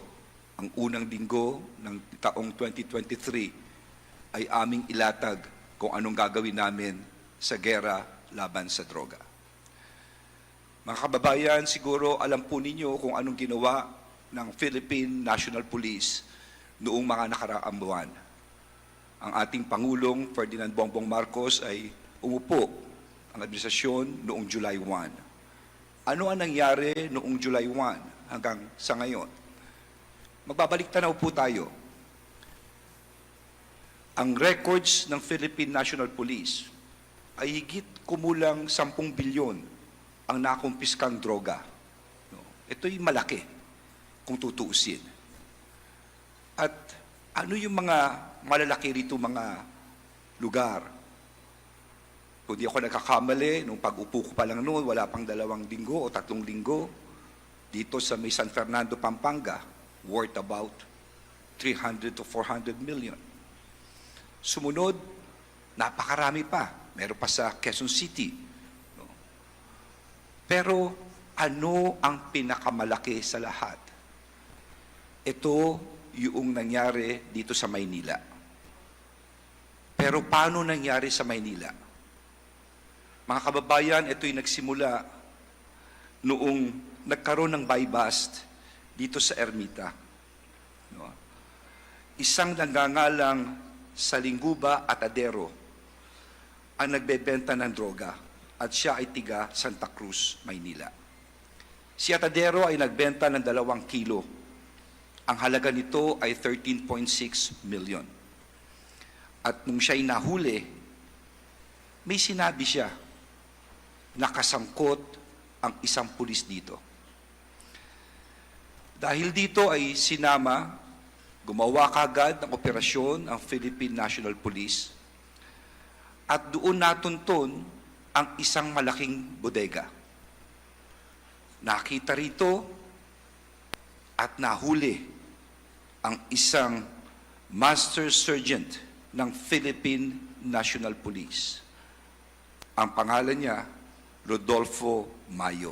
ang unang linggo ng taong 2023 ay aming ilatag kung anong gagawin namin sa gera laban sa droga. Mga kababayan, siguro alam po ninyo kung anong ginawa ng Philippine National Police noong mga nakaraang buwan. Ang ating Pangulong Ferdinand Bongbong Marcos ay umupo ang administrasyon noong July 1. Ano ang nangyari noong July 1 hanggang sa ngayon? Magbabalik tanaw po tayo. Ang records ng Philippine National Police ay higit kumulang 10 bilyon ang nakumpiskang droga. Ito'y malaki kung tutuusin. At ano yung mga malalaki rito mga lugar? Kung di ako nagkakamali, nung pag-upo ko pa lang noon, wala pang 2 linggo o 3 linggo, dito sa may San Fernando, Pampanga, worth about 300 to 400 million. Sumunod, napakarami pa. Meron pa sa Quezon City. Pero ano ang pinakamalaki sa lahat? Ito yung nangyari dito sa Maynila. Pero paano nangyari sa Maynila? Mga kababayan, ito'y nagsimula noong nagkaroon ng buy-bust dito sa Ermita. Isang nagngangalang Salingguba at Adero ang nagbebenta ng droga at siya ay tiga Santa Cruz, Maynila. Si Atadero ay nagbenta ng 2 kilo. Ang halaga nito ay 13.6 million. At nung siya'y nahuli, may sinabi siya, nakasangkot ang isang pulis dito. Dahil dito ay sinama, gumawa kagad ng operasyon ang Philippine National Police at doon natunton ang isang malaking bodega. Nakita rito at nahuli ang isang Master Sergeant ng Philippine National Police. Ang pangalan niya, Rodolfo Mayo.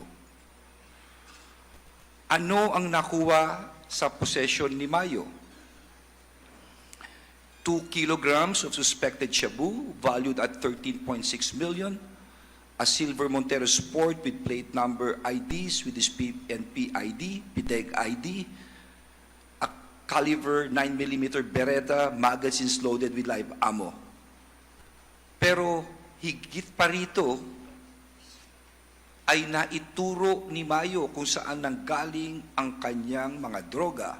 Ano ang nakuha sa possession ni Mayo? 2 kilograms of suspected shabu valued at 13.6 million, a silver Montero Sport with plate number IDs with this PNP ID, PDEG ID, a caliber 9mm Beretta, magazines loaded with live ammo. Pero higit pa rito ay naituro ni Mayo kung saan nanggaling ang kanyang mga droga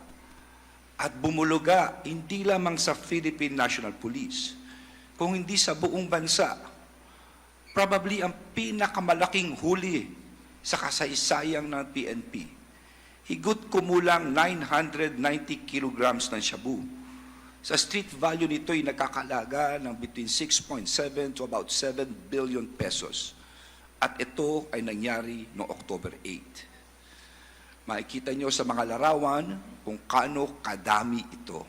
at bumuluga hindi lamang sa Philippine National Police, kung hindi sa buong bansa. Probably ang pinakamalaking huli sa kasaysayang ng PNP. Higot kumulang 990 kilograms ng shabu. Sa street value nito ay nakakalaga ng between 6.7 to about 7 billion pesos. At ito ay nangyari noong October 8. Makikita nyo sa mga larawan kung kaano kadami ito.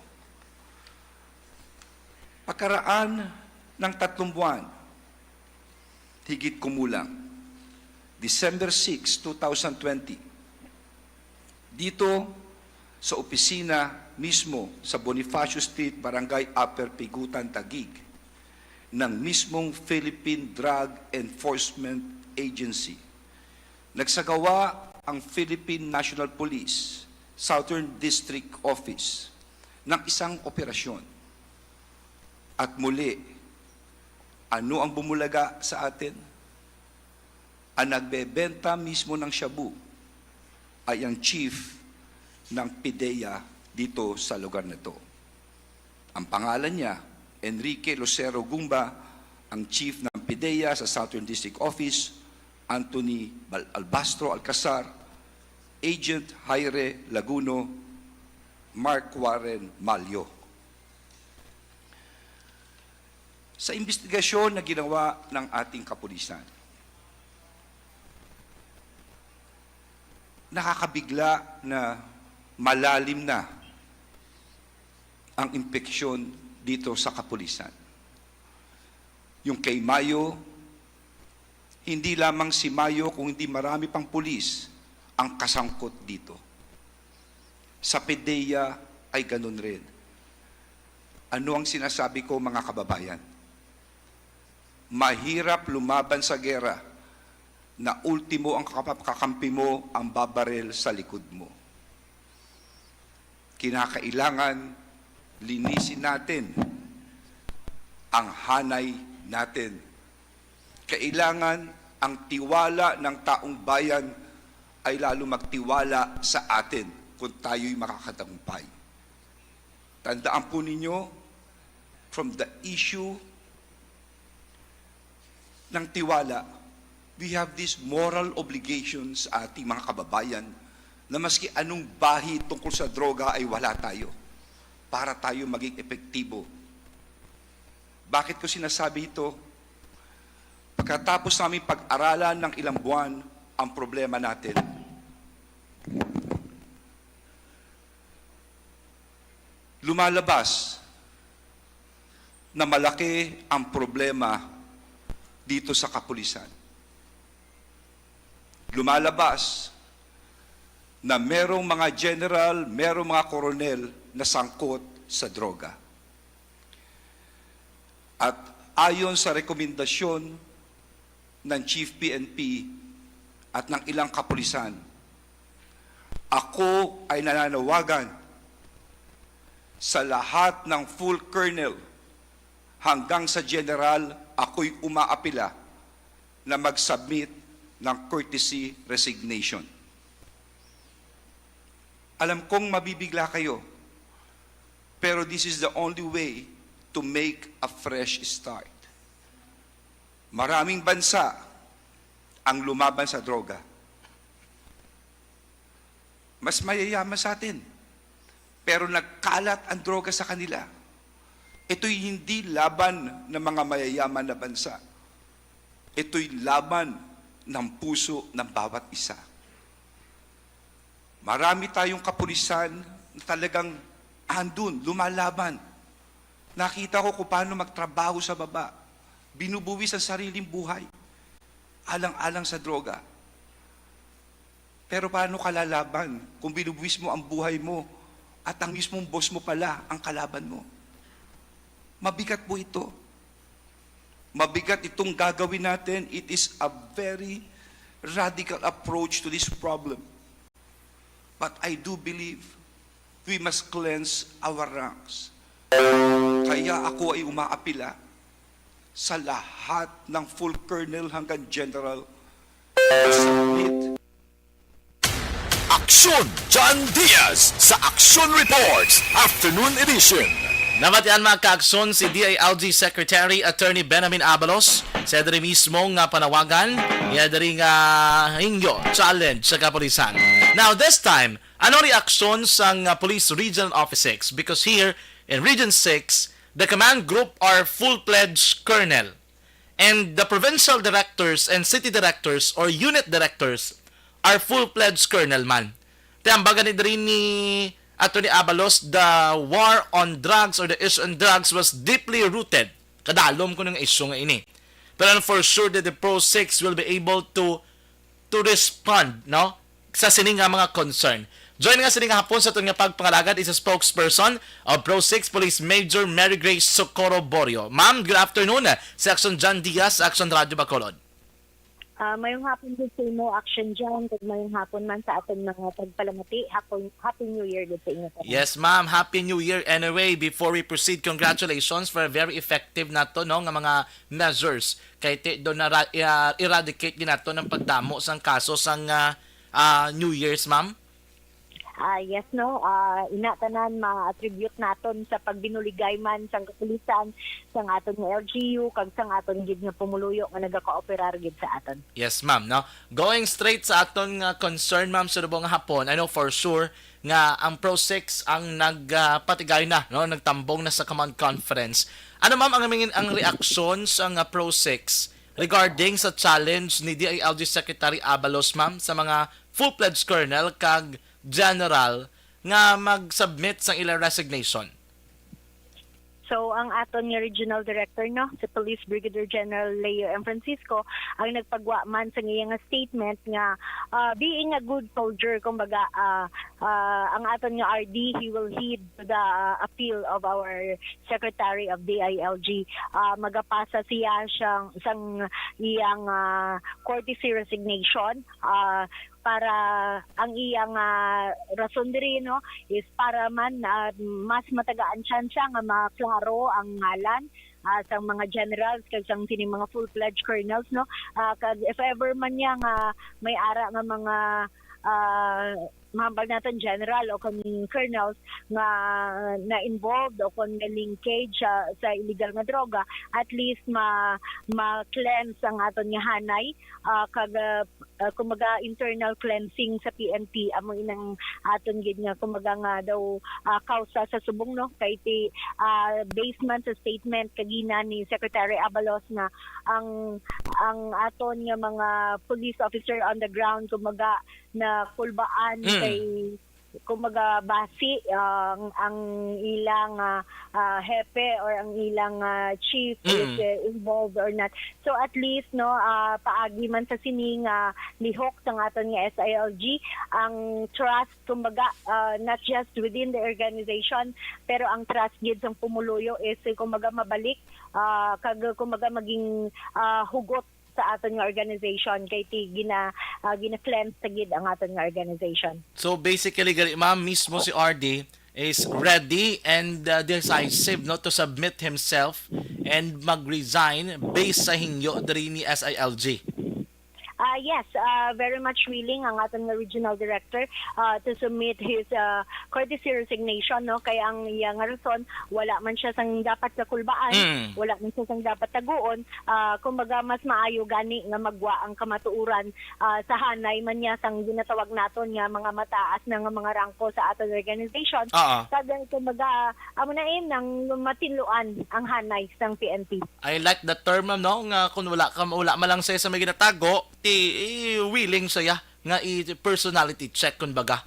Pagkaraan ng 3 buwan, higit kumulang, December 6, 2020, dito sa opisina mismo sa Bonifacio Street, Barangay Upper Pigutan, Taguig, ng mismong Philippine Drug Enforcement Agency. Nagsagawa ang Philippine National Police Southern District Office ng isang operasyon. At muli, ano ang bumulaga sa atin? Ang nagbebenta mismo ng shabu ay ang chief ng PIDEA dito sa lugar na ito. Ang pangalan niya, Enrique Lucero Gumba, ang chief ng PIDEA sa Southern District Office, Anthony Albastro Alcazar, Agent Jaire Laguno, Mark Warren Malyo. Sa investigasyon na ginawa ng ating kapulisan, nakakabigla na malalim na ang impeksyon dito sa kapulisan. Yung kay Mayo, hindi lamang si Mayo kung hindi marami pang pulis ang kasangkot dito. Sa PIDEA ay ganun rin. Ano ang sinasabi ko, mga kababayan? Mahirap lumaban sa gera na ultimo ang kakampi mo ang babarel sa likod mo. Kinakailangan linisin natin ang hanay natin. Kailangan ang tiwala ng taong bayan ay lalo magtiwala sa atin kung tayo'y makakatagumpay. Tandaan po ninyo, from the issue ng tiwala, we have these moral obligations sa ating mga kababayan na maski anong bahi tungkol sa droga ay wala tayo para tayo maging epektibo. Bakit ko sinasabi ito? Pagkatapos namin pag-aralan ng ilang buwan ang problema natin, lumalabas na malaki ang problema dito sa kapulisan. Lumalabas na merong mga general, merong mga koronel na sangkot sa droga. At ayon sa rekomendasyon ng Chief PNP at ng ilang kapulisan, ako ay nananawagan sa lahat ng full colonel hanggang sa general, ako'y umaapila na mag-submit ng courtesy resignation. Alam kong mabibigla kayo, pero this is the only way to make a fresh start. Maraming bansa ang lumaban sa droga. Mas mayayaman sa atin, pero nagkalat ang droga sa kanila. Ito'y hindi laban ng mga mayayaman na bansa. Ito'y laban ng puso ng bawat isa. Marami tayong kapulisan na talagang andun, lumalaban. Nakita ko kung paano magtrabaho sa baba. Binubuwis ang sariling buhay. Alang-alang sa droga. Pero paano ka lalaban kung binubuwis mo ang buhay mo at ang mismong boss mo pala ang kalaban mo? Mabigat po ito. Mabigat itong gagawin natin. It is a very radical approach to this problem. But I do believe we must cleanse our ranks. Kaya ako ay umaapila sa lahat ng full colonel hanggang general to submit. Aksyon John Diaz sa Action Reports Afternoon Edition. Nabatian mga kaakson si DILG Secretary Attorney Benjamin Abalos sa diri mismo nga panawagan niya diri nga hingyo challenge sa kapulisan. Now this time, ano reaksyon sang Police Regional Office 6? Because here in Region 6, the command group are full-fledged colonel and the provincial directors and city directors or unit directors are full-fledged colonel man. Tiambagan ni diri ni Attorney Abalos, the war on drugs or the issue on drugs was deeply rooted. Kadalom ko ng issue nga ini. Pero for sure that the Pro 6 will be able to respond, no? Sa sining nga mga concern. Join nga sining hapon sa itong nga pagpangalagad is a spokesperson of Pro 6 Police Major Mary Grace Socorro Borio. Ma'am, good afternoon. Sa Action John Diaz, Action Radio Bacolod. Mayong hapon din sa imo, Action John, kag mayong hapon man sa aton mga pagpalamati. Happy New Year din sa inyo. Yes, ma'am. Happy New Year. Anyway, before we proceed, congratulations for a very effective na to, no, nga mga measures. Kay do na eradicate din nato ng pagdamo sang kaso sang New Year's, ma'am. Yes, no. Inatanan ma-attribute naton sa pagbinuligay man sang kapulisan sang aton nga LGU kag sang aton gid nga pumuluyo nga nagaka-operar gid sa aton. Yes, ma'am. No? Going straight sa aton concern, ma'am, sa rubong hapon, I know for sure nga ang Pro 6 ang nagpatigay na, no? Nagtambong na sa command conference. Ano, ma'am, ang reaksyon sa Pro 6 regarding sa challenge ni DILG Secretary Abalos, ma'am, sa mga full-fledged colonel kag general nga mag-submit sa ilang resignation? So, ang aton nga regional director, no, si Police Brigadier General Leo M. Francisco, ang nagpagwa man sa iyang statement nga being a good soldier, kumbaga, ang aton nga RD, he will heed the appeal of our Secretary of DILG. Magapasa siya sang iyang courtesy resignation, para ang iyang rason diri, no, is para man mas matagaan siya nga maklaro ang ngalan sa mga generals kag sang sini mga full-fledged colonels, no, kag if ever man niya nga may ara nga mga mahambal natin general o kaning colonels nga na-involved o kung na-linkage sa illegal nga droga, at least ma-cleanse ang aton nga hanay, kag kumaga internal cleansing sa PNP amo inang aton gid nga kumaga nga daw kausa sa subong, no, kay ti based man sa statement kagina ni Secretary Abalos nga ang aton nga mga police officer on the ground kumaga na kulbaan kay kumaga basi ang ilang hepe or ang ilang chief is involved or not. So at least, no, paagi man sa sining lihok ng aton nga SILG, ang trust kumaga not just within the organization pero ang trust gid sang pumuluyo is kumaga mabalik kag kumaga maging hugot sa aton nga organization kay ti gina-cleanse tagid ang aton nga organization. So basically, ma'am, mismo si RD is ready and decisive, no, to submit himself and mag-resign based sa hingyo diri ni SILG. Yes, very much willing ang aton nga regional director to submit his courtesy resignation, no, kay ang iyang rason wala man siya sang dapat kakulbaan, wala man siya sang dapat taguon, kumbaga mas maayo gani nga magwa ang kamatuuran sa hanay man niya sang ginatawag naton nga mga mataas na nga mga rangko sa aton organization. Kaya kumbaga amo na nang matinluan ang hanay sang PNP. I like the term, ma'am, no, nga kung wala malang say sa may ginatago, willing saya nga i-personality check, kumbaga.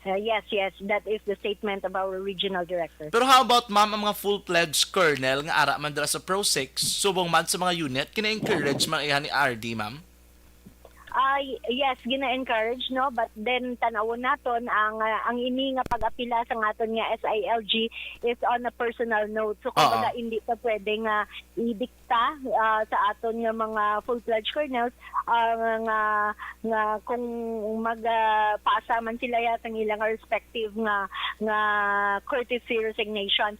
Yes, that is the statement of our regional director. Pero how about, ma'am, ang mga full-fledged colonel nga ara man dira sa Pro 6, subong man sa mga unit, kina-encourage man ihan ni RD, ma'am? Yes, gina-encourage, no, but then tanawon naton ang ini nga pag-apila sa ngaton nga SILG is on a personal note. So kumbaga hindi pa pwede nga idikta sa aton nga mga full-fledged colonels nga kung magpasa man sila yatang ilang respective nga courtesy resignation.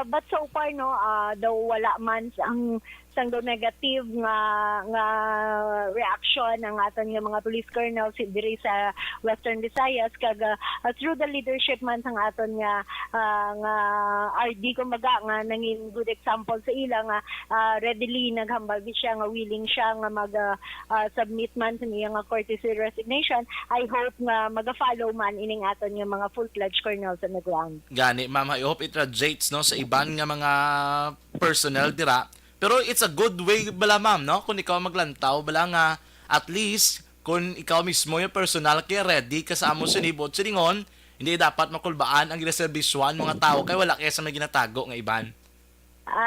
But so far, no, daw wala man sang do negative nga reaction ng aton nga mga police colonels diri sa Western Visayas kag through the leadership man sang aton nga RD kumbaga nga nangin good example sa ila nga readily naghambal siya nga willing siya nga mag submit man sa iya nga courtesy resignation. I hope nga maga-follow man ining aton nga mga full-fledged colonels on the ground. Gani, ma'am, I hope it radiates, no, sa iban nga mga personnel dira. Pero it's a good way bala, ma'am, no? Kung ikaw maglantaw, bala nga at least kung ikaw mismo yung personal kay ready kasama sa nibot siningon, hindi dapat makulbaan ang ginaservisyoan mga tao kay wala kaya sa may ginatago nga iban.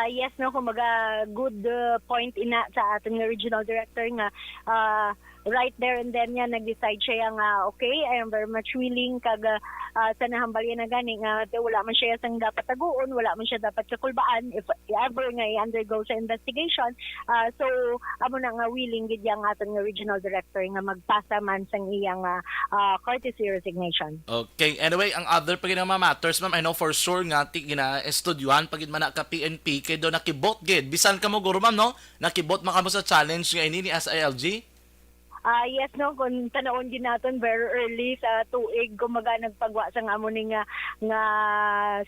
Yes, no, kumaga good point ina sa ating regional director nga right there and then niya nag-decide siya nga okay, I am very much willing kag sa nahambalyan na gani nga wala man siya sang dapat taguon, wala man siya dapat kakulbaan if ever nga i-undergo sa investigation. So amo na nga willing gid yang ating regional director nga magpasa man sang iyang courtesy resignation. Okay, anyway, ang other pag mga matters, ma'am, I know for sure nga ti gina-estudyuhan pagid man ka PNP kay do nakibot gid bisan kamo guro, ma'am, no? Nakibot man kamo sa challenge nga ini ni SILG. Yes, no, kung tanawon din natin very early sa tuig, kumaga nagpagwa sa nga mo nga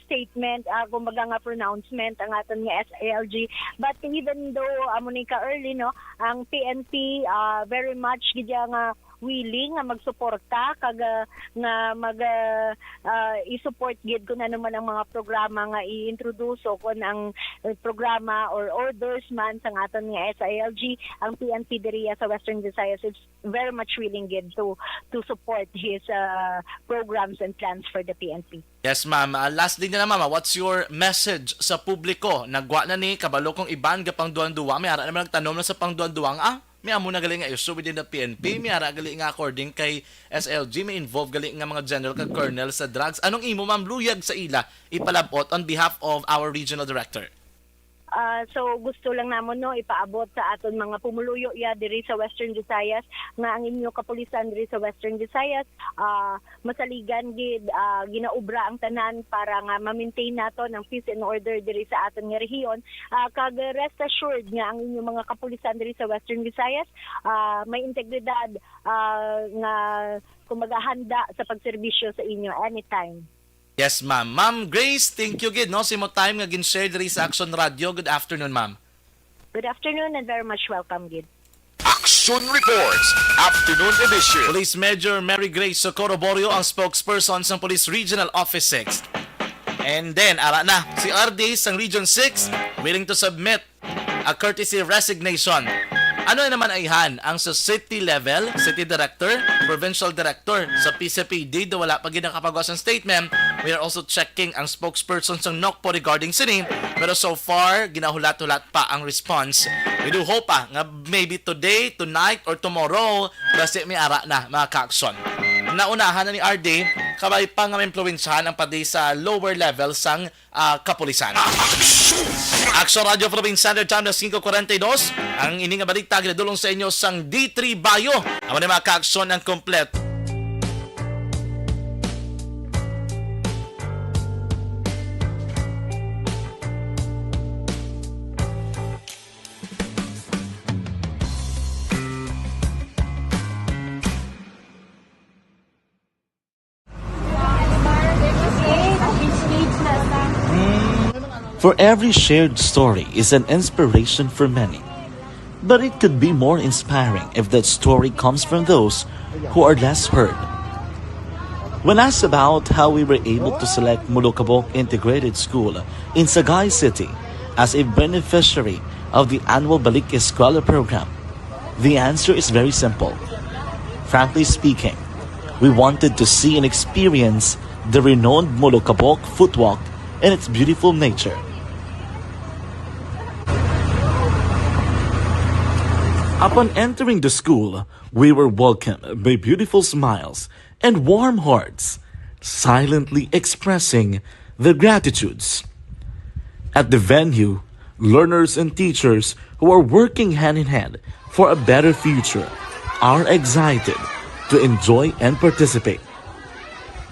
statement, kumaga nga pronouncement ang aton nga SILG. But even though amo ni ka early, no, ang PNP very much gidya nga willing nga magsuporta kag nga i-support gid kun ano man ang mga programa nga i-introduce o kun ang programa or orders man sa aton nga SILG, ang PNP diri sa Western Visayas is very much willing gid to support his programs and plans for the PNP. Yes, ma'am. Last din na, ma'am, what's your message sa publiko? Nagwa na ni kabalo kong iban gapang duan-duwa, may ara naman nagtanom na sa pangduan-duwang may amo na galing nga issue within the PNP, may ara galing nga according kay SLG, may involve galing nga mga general kag colonel sa drugs. Anong imo, ma'am, luyag sa ila ipalabot on behalf of our regional director? So gusto lang namon, no, ipaabot sa aton mga pumuluyo diri sa Western Visayas nga ang inyo kapulisan diri sa Western Visayas masaligan gid ginaubra ang tanan para nga ma-maintain naton ang peace and order diri sa aton nga rehiyon. Kag rest assured nga ang inyo mga kapulisan diri sa Western Visayas may integridad nga kumaga handa sa pagserbisyo sa inyo anytime. Yes, ma'am. Ma'am Grace, thank you gid, no? Simo time nga gin-share diri sa Action Radio. Good afternoon, ma'am. Good afternoon and very much welcome, gid. Action Reports, Afternoon Edition. Police Major Mary Grace Socorro Borio ang spokesperson sa Police Regional Office 6. And then, ara na, si RD sang Region 6 willing to submit a courtesy resignation. Ano naman ayhan ang sa city level, city director, provincial director sa PCPD do wala pa gid nakapagawa ng statement. We are also checking ang spokesperson sa NOCPO regarding sini, pero so far ginahulat-hulat pa ang response. We do hope nga maybe today, tonight or tomorrow basta may ara na mga ka-action. Naunahan na ni RD kabay pa nga impluwensyahan ang padi sa lower level sang kapulisan. Action Radio Philippine Standard Time na 5:42. Ang ining nga balita ginadulong sa inyo sang D3 Bayo. Amo ni mga ka-aksyon ang komplet. For every shared story is an inspiration for many. But it could be more inspiring if that story comes from those who are less heard. When asked about how we were able to select Mulukabok Integrated School in Sagay City as a beneficiary of the annual Balik Eskwela program, the answer is very simple. Frankly speaking, we wanted to see and experience the renowned Molokabok footwalk and its beautiful nature. Upon entering the school, we were welcomed by beautiful smiles and warm hearts, silently expressing their gratitudes. At the venue, learners and teachers who are working hand in hand for a better future are excited to enjoy and participate.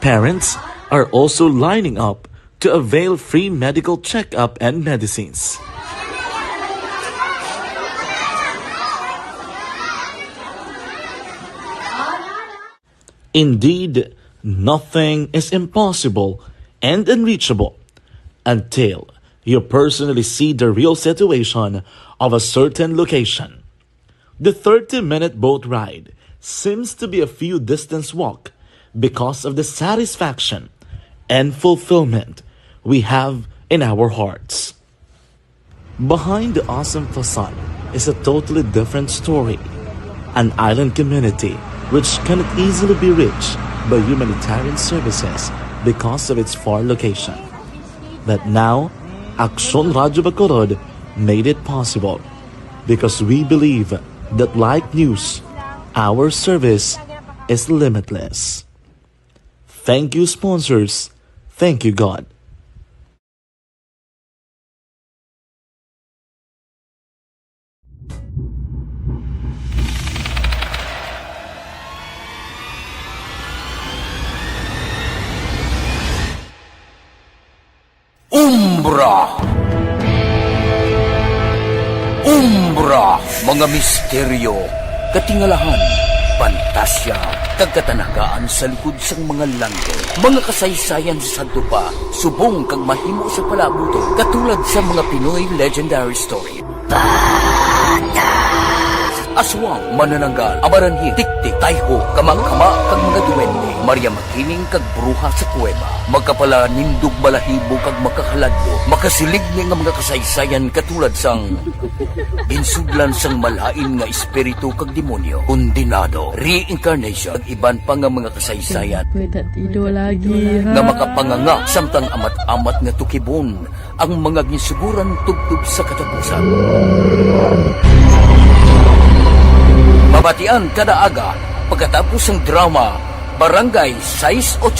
Parents are also lining up to avail free medical checkup and medicines. Indeed, nothing is impossible and unreachable until you personally see the real situation of a certain location. The 30-minute boat ride seems to be a few distance walk because of the satisfaction and fulfillment we have in our hearts. Behind the awesome facade is a totally different story, an island community which cannot easily be reached by humanitarian services because of its far location. But now, Aksyon Radyo Bacolod made it possible because we believe that like news, our service is limitless. Thank you, sponsors. Thank you, God. Umbra! Umbra! Mga misteryo, katingalahan, pantasya, kagkatanagaan sa likod sang mga langit. Mga kasaysayan sa dupa, subong kag mahimo sa palabuto, katulad sa mga Pinoy legendary story. Aswang, manananggal, amaranhin, tiktik, tayho, kamang-kama, kag mga duwende, Maria Makining kag bruha sa kuweba, magkapala nindog balahibo kag makahaladlo, makasilig ni nga mga kasaysayan katulad sang ginsudlan sang malain nga espiritu kag demonyo, kondinado, reincarnation, kag iban pa nga mga kasaysayan nga makapanganga samtang amat-amat nga tukibon ang mga ginsuguran tugtog sa katapusan. Mabatian kada aga pagkatapos ng drama Barangay 684.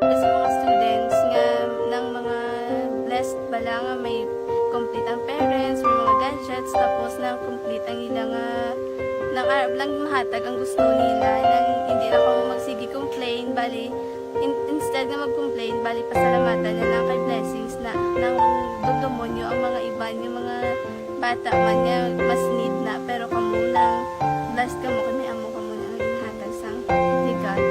Sa mga students nga ng mga blessed bala nga may complete ang parents, may mga gadgets, tapos na complete ang ilang lang mahatag ang gusto nila nang hindi na ako magsigi complain, bali instead na mag-complain, bali pasalamatan na lang kay blessings na nang demonyo ang mga iba yung mga bata man niya mas need na, pero kamo lang blessed ka mo kami amo ka mo na ang hatag sang ni God.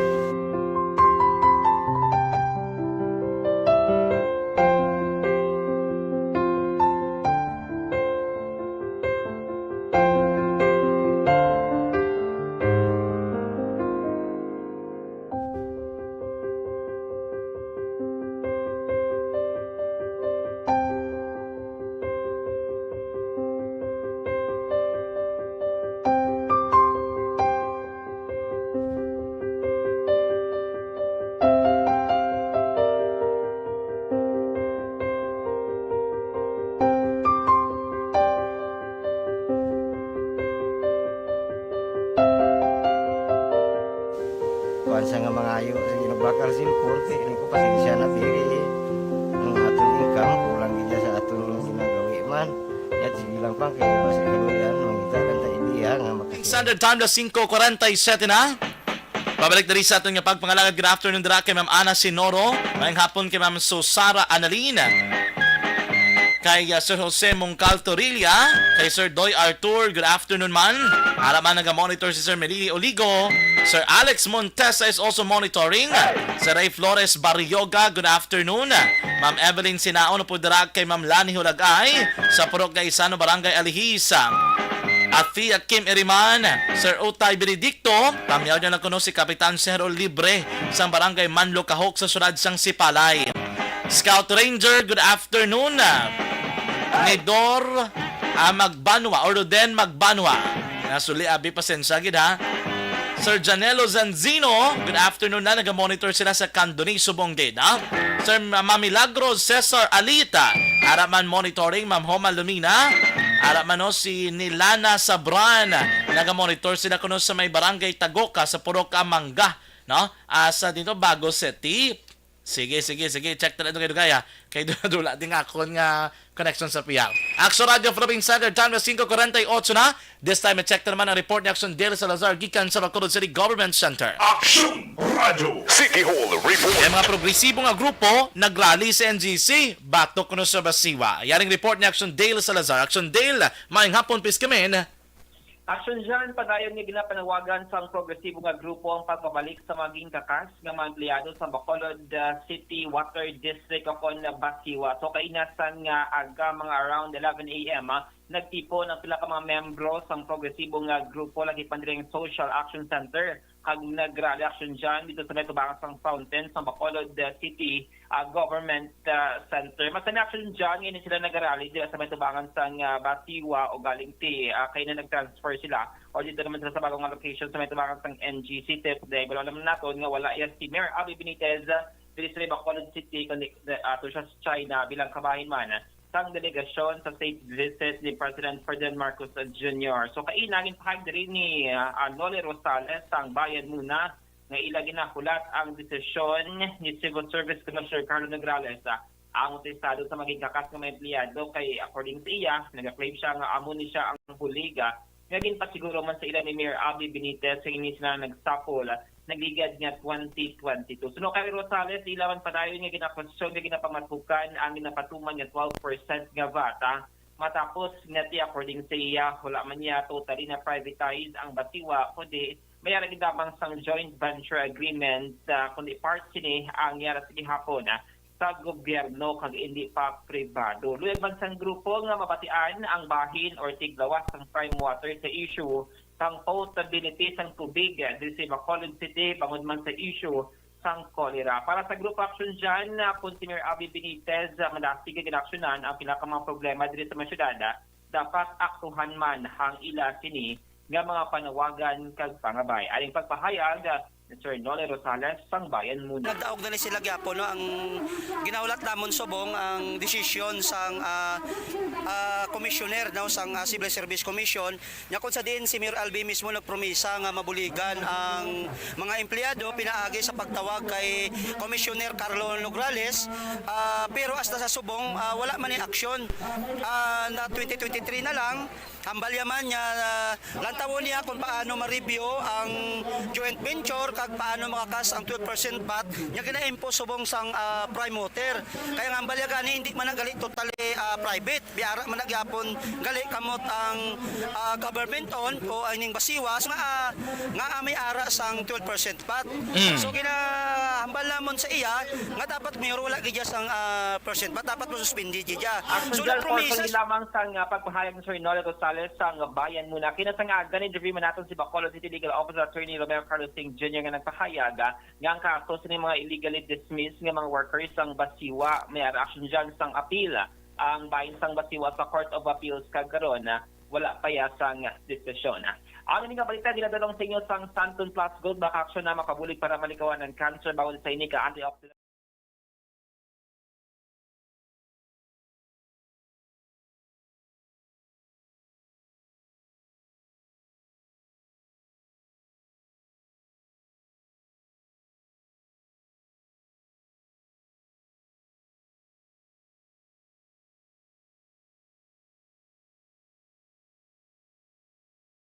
kuan sa nga mga ayo sa ginabakal silpon kay ko pasensya na diri ang atong income kulang gid sa atong ginagawi man yat sige lang pang kay basi kaluyan mangita kan ta ideya nga Standard time na 5:47 na. Pabalik na rin sa ating pagpangalagad. Good afternoon dira kay Ma'am Ana Sinoro. Ngayong hapon kay Ma'am Susara Analina. Kay Sir Jose Mongcal Torilla, kay Sir Doy Artur, good afternoon man. Araman nag-monitor si Sir Melili Oligo. Sir Alex Montesa is also monitoring. Sir Ray Flores Barrioga, good afternoon. Ma'am Evelyn Sinaon po dirag kay Ma'am Lani Hulagay sa Purok Gaisano, Barangay Alihisa. At Fia Kim Iriman, Sir Utay Benedicto, pamyaw niya na kuno si Kapitan Sero Libre sa Barangay Manlo Kahok sa Surad sang Sipalay. Scout Ranger, good afternoon. ni Dor Magbanwa or Roden Magbanwa. Nasuli abi pasensya gid ha. Sir Janelo Zanzino, good afternoon na. Nag-monitor sila sa Candoni, Subong Gate. Ha? Sir Mamilagros Cesar Alita, araman monitoring. Ma'am Homa Lumina, araman no si Nilana Sabran. Nag-monitor sila kuno sa may barangay Tagoka sa Purok Amanga. No? Sa dito, Bago City. Sige. Check na ito kayo kaya. Kay dula din akon nga connection sa PR. Action Radio from Insider, time na 5:48 na. This time, check na naman ang report ni Action Daily Salazar gikan sa Bacolod City Government Center. Action Radio City Hall Report. Yung mga progresibo nga grupo, nagrally sa NGC, batok kuno sa Basiwa. Yaring report ni Action Daily Salazar. Action Daily, maayong hapon, piskamin. Action dyan, padayon nga ginapanawagan sa progresibo nga grupo ang pagbabalik sa maging kakas ng mga empleyado sa Bacolod City Water District o kon Basiwa. So kainasan nga aga mga around 11 a.m. Nagtipo ng pila ka mga membro sa progresibo nga grupo lagi pa rin Social Action Center kag nag-rally action dyan dito sa Metubang sang Fountain sa Bacolod City Government Center. Mas na action dyan, ngayon sila nag-rally dito sa Metubangan sang Basiwa o galing kaya na nag-transfer sila o dito naman sila sa bagong location sa Metubangan sang NGC tip. Dahil alam natin nga wala yan si Mayor Abby Benitez dito sa Bacolod City to siya sa China bilang kabahin man sang delegasyon sa state visit ni President Ferdinand Marcos Jr. So kainagin pahag rin ni Noli Rosales sang bayan muna nga ilagin na hulat ang desisyon ni Civil Service Commissioner Carlo Nograles ang estado sa maging kakas ng mga empleyado kay according sa iya, nag-claim siya nga amo ni siya ang huliga. Ngagin pa siguro man sa ilan ni Mayor Abby Benitez sa inis na nagsapol nagligad nga 2022. So kay Rosales, ilawan pa tayo nga ginapasyon nga ginapamatukan ang ginapatuman nga 12% nga VAT. Matapos nga according sa iya, wala man niya totally na privatize ang Basiwa, kundi may aragidabang sang joint venture agreement kundi part sini ang yara sa gihapon sa gobyerno kag hindi pa pribado. Luyag man sang grupo nga mabatian ang bahin or tiglawas sang prime water sa issue sang potability sang tubig dito sa Bacolod City bangod man sa issue sang cholera. Para sa group action dyan, punti Mayor Abby Benitez, malasig ginaksyonan ang pinaka mga problema dito sa mga syudad, dapat aktuhan man hang ila sini nga mga panawagan kag pangabay. Aling pagpahayag Sir Noli Rosales, sang bayan muna. Nagdaog na ni sila gyapo no ang ginaulat namon subong ang desisyon sang commissioner no sang Civil Service Commission nya kun sa din si Mayor Albi mismo nagpromisa nga mabuligan ang mga empleyado pinaagi sa pagtawag kay Commissioner Carlo Nograles pero hasta sa subong wala man ni aksyon na 2023 na lang hambal yaman niya lantawon niya kung paano ma-review ang joint venture kag paano makakas ang 12% VAT niya gina-impose subong sang prime water. Kaya nga hambal gani hindi man nagali totally private. Biara man nagyapon gali kamot ang government on o aning Basiwa nga may ara sang 12% VAT. So ginahambal namon sa iya nga dapat mayroon wala gidya sang percent VAT dapat mo suspindi gidya. So na promises lamang sang pagpahayag ni Sir Noli Rosales sang bayan muna. Kinasanga ganin review man naton si Bacolod City Legal Officer Attorney Romero Carlos Singh Jr. nga nagpahayag nga ang kaso sa mga illegally dismissed nga mga workers sang Basiwa may action dyan sang appeal ang bayan sang Basiwa sa Court of Appeals kagaron wala pa ya sang desisyon. Ang nga balita ginadalong sa inyo sang Santon Plus Gold back action na makabulig para malikawan ng cancer bawal sa inika antioxidant.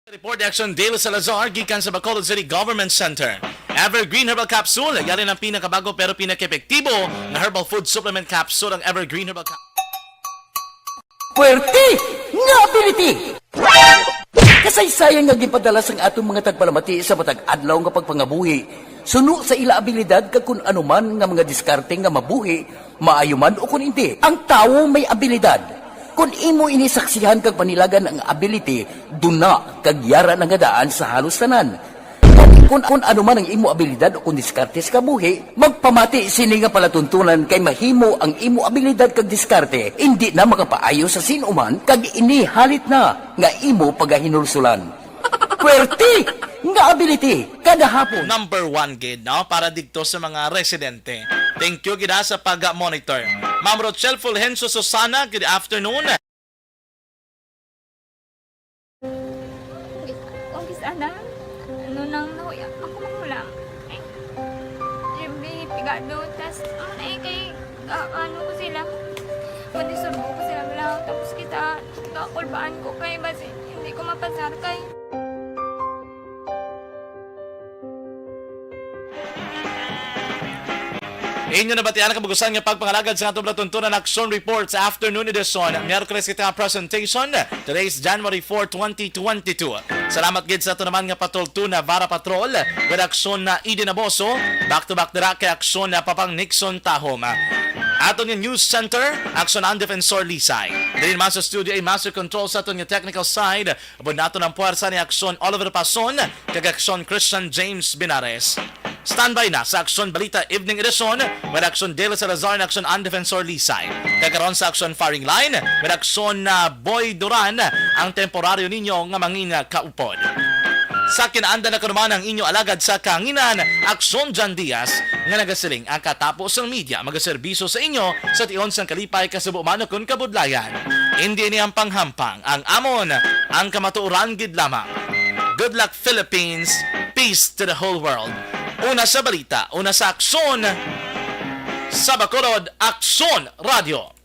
Report Action Daily Salazar gikan sa Bacolod City Government Center. Evergreen Herbal Capsule, yari ng pinakabago pero pinaka-epektibo na herbal food supplement capsule ang Evergreen Herbal Capsule. Puwerte nga ability! Kasaysayang nga gipadala sang atong mga tagpalamati sa matag adlaw nga pagpangabuhi. Suno sa ila abilidad kag kun anuman nga mga diskarte nga mabuhi, maayo man o kun hindi. Ang tawo may abilidad. Kung imo inisaksihan kag panilagan ang ability, duna kag yara nga daan sa halos tanan. kung ano man ang imo abilidad o kung diskarte sa kabuhi, magpamati sini nga palatuntunan kay mahimo ang imo abilidad kag diskarte, hindi na makapaayo sa sinuman kag ini halit na nga imo pagahinulsulan. Pwerte nga ability kada hapon. Number 1 gid, no? Para dito sa mga residente. Thank you gid sa pag-monitor. Ma'am Rochelle Fulgencio Susana, good afternoon. Kung sana, ano nang nahuya, ako makulang. Siyempre, pigado, tas, kay, ano ko sila, manisurbo ko sila lang, tapos kita, kakulbaan ko kay, basi, hindi ko mapasar kay. Inyo na batian ang kabugusan nga pagpangalagad sa atong latuntunan Action Report sa afternoon edition. Miyerkules kita ang presentation. Today's January 4, 2022. Salamat gid sa ito naman nga patulto na Vara Patrol with aksyon na Eden Aboso. Back-to-back dira kay aksyon na Papang Nixon Tahom. Aton yung News Center, aksyon ang Defensor Lisay. Dili naman sa studio ay master control sa aton yung technical side. Abod nato ng puwersa ni aksyon Oliver Pason kag aksyon Christian James Binares. Standby na sa Aksyon Balita Evening Edition with Aksyon Dela Salazar na Aksyon ang Defensor Lisay. Kagaron sa Aksyon Firing Line with Aksyon Boy Duran ang temporaryo ninyo nga mangin kaupod. Sa kinaanda na kanuman ang inyo alagad sa kanginan, Aksyon Jan Diaz nga nagasiling ang katapos ng media magaserbiso sa inyo sa tion sang kalipay kasubo manokon kabudlayan. Hindi ni ang panghampang ang amon ang kamatuoran gid lamang. Good luck Philippines, peace to the whole world. Una sa balita, una sa aksyon, sa Bacolod, Aksyon Radio.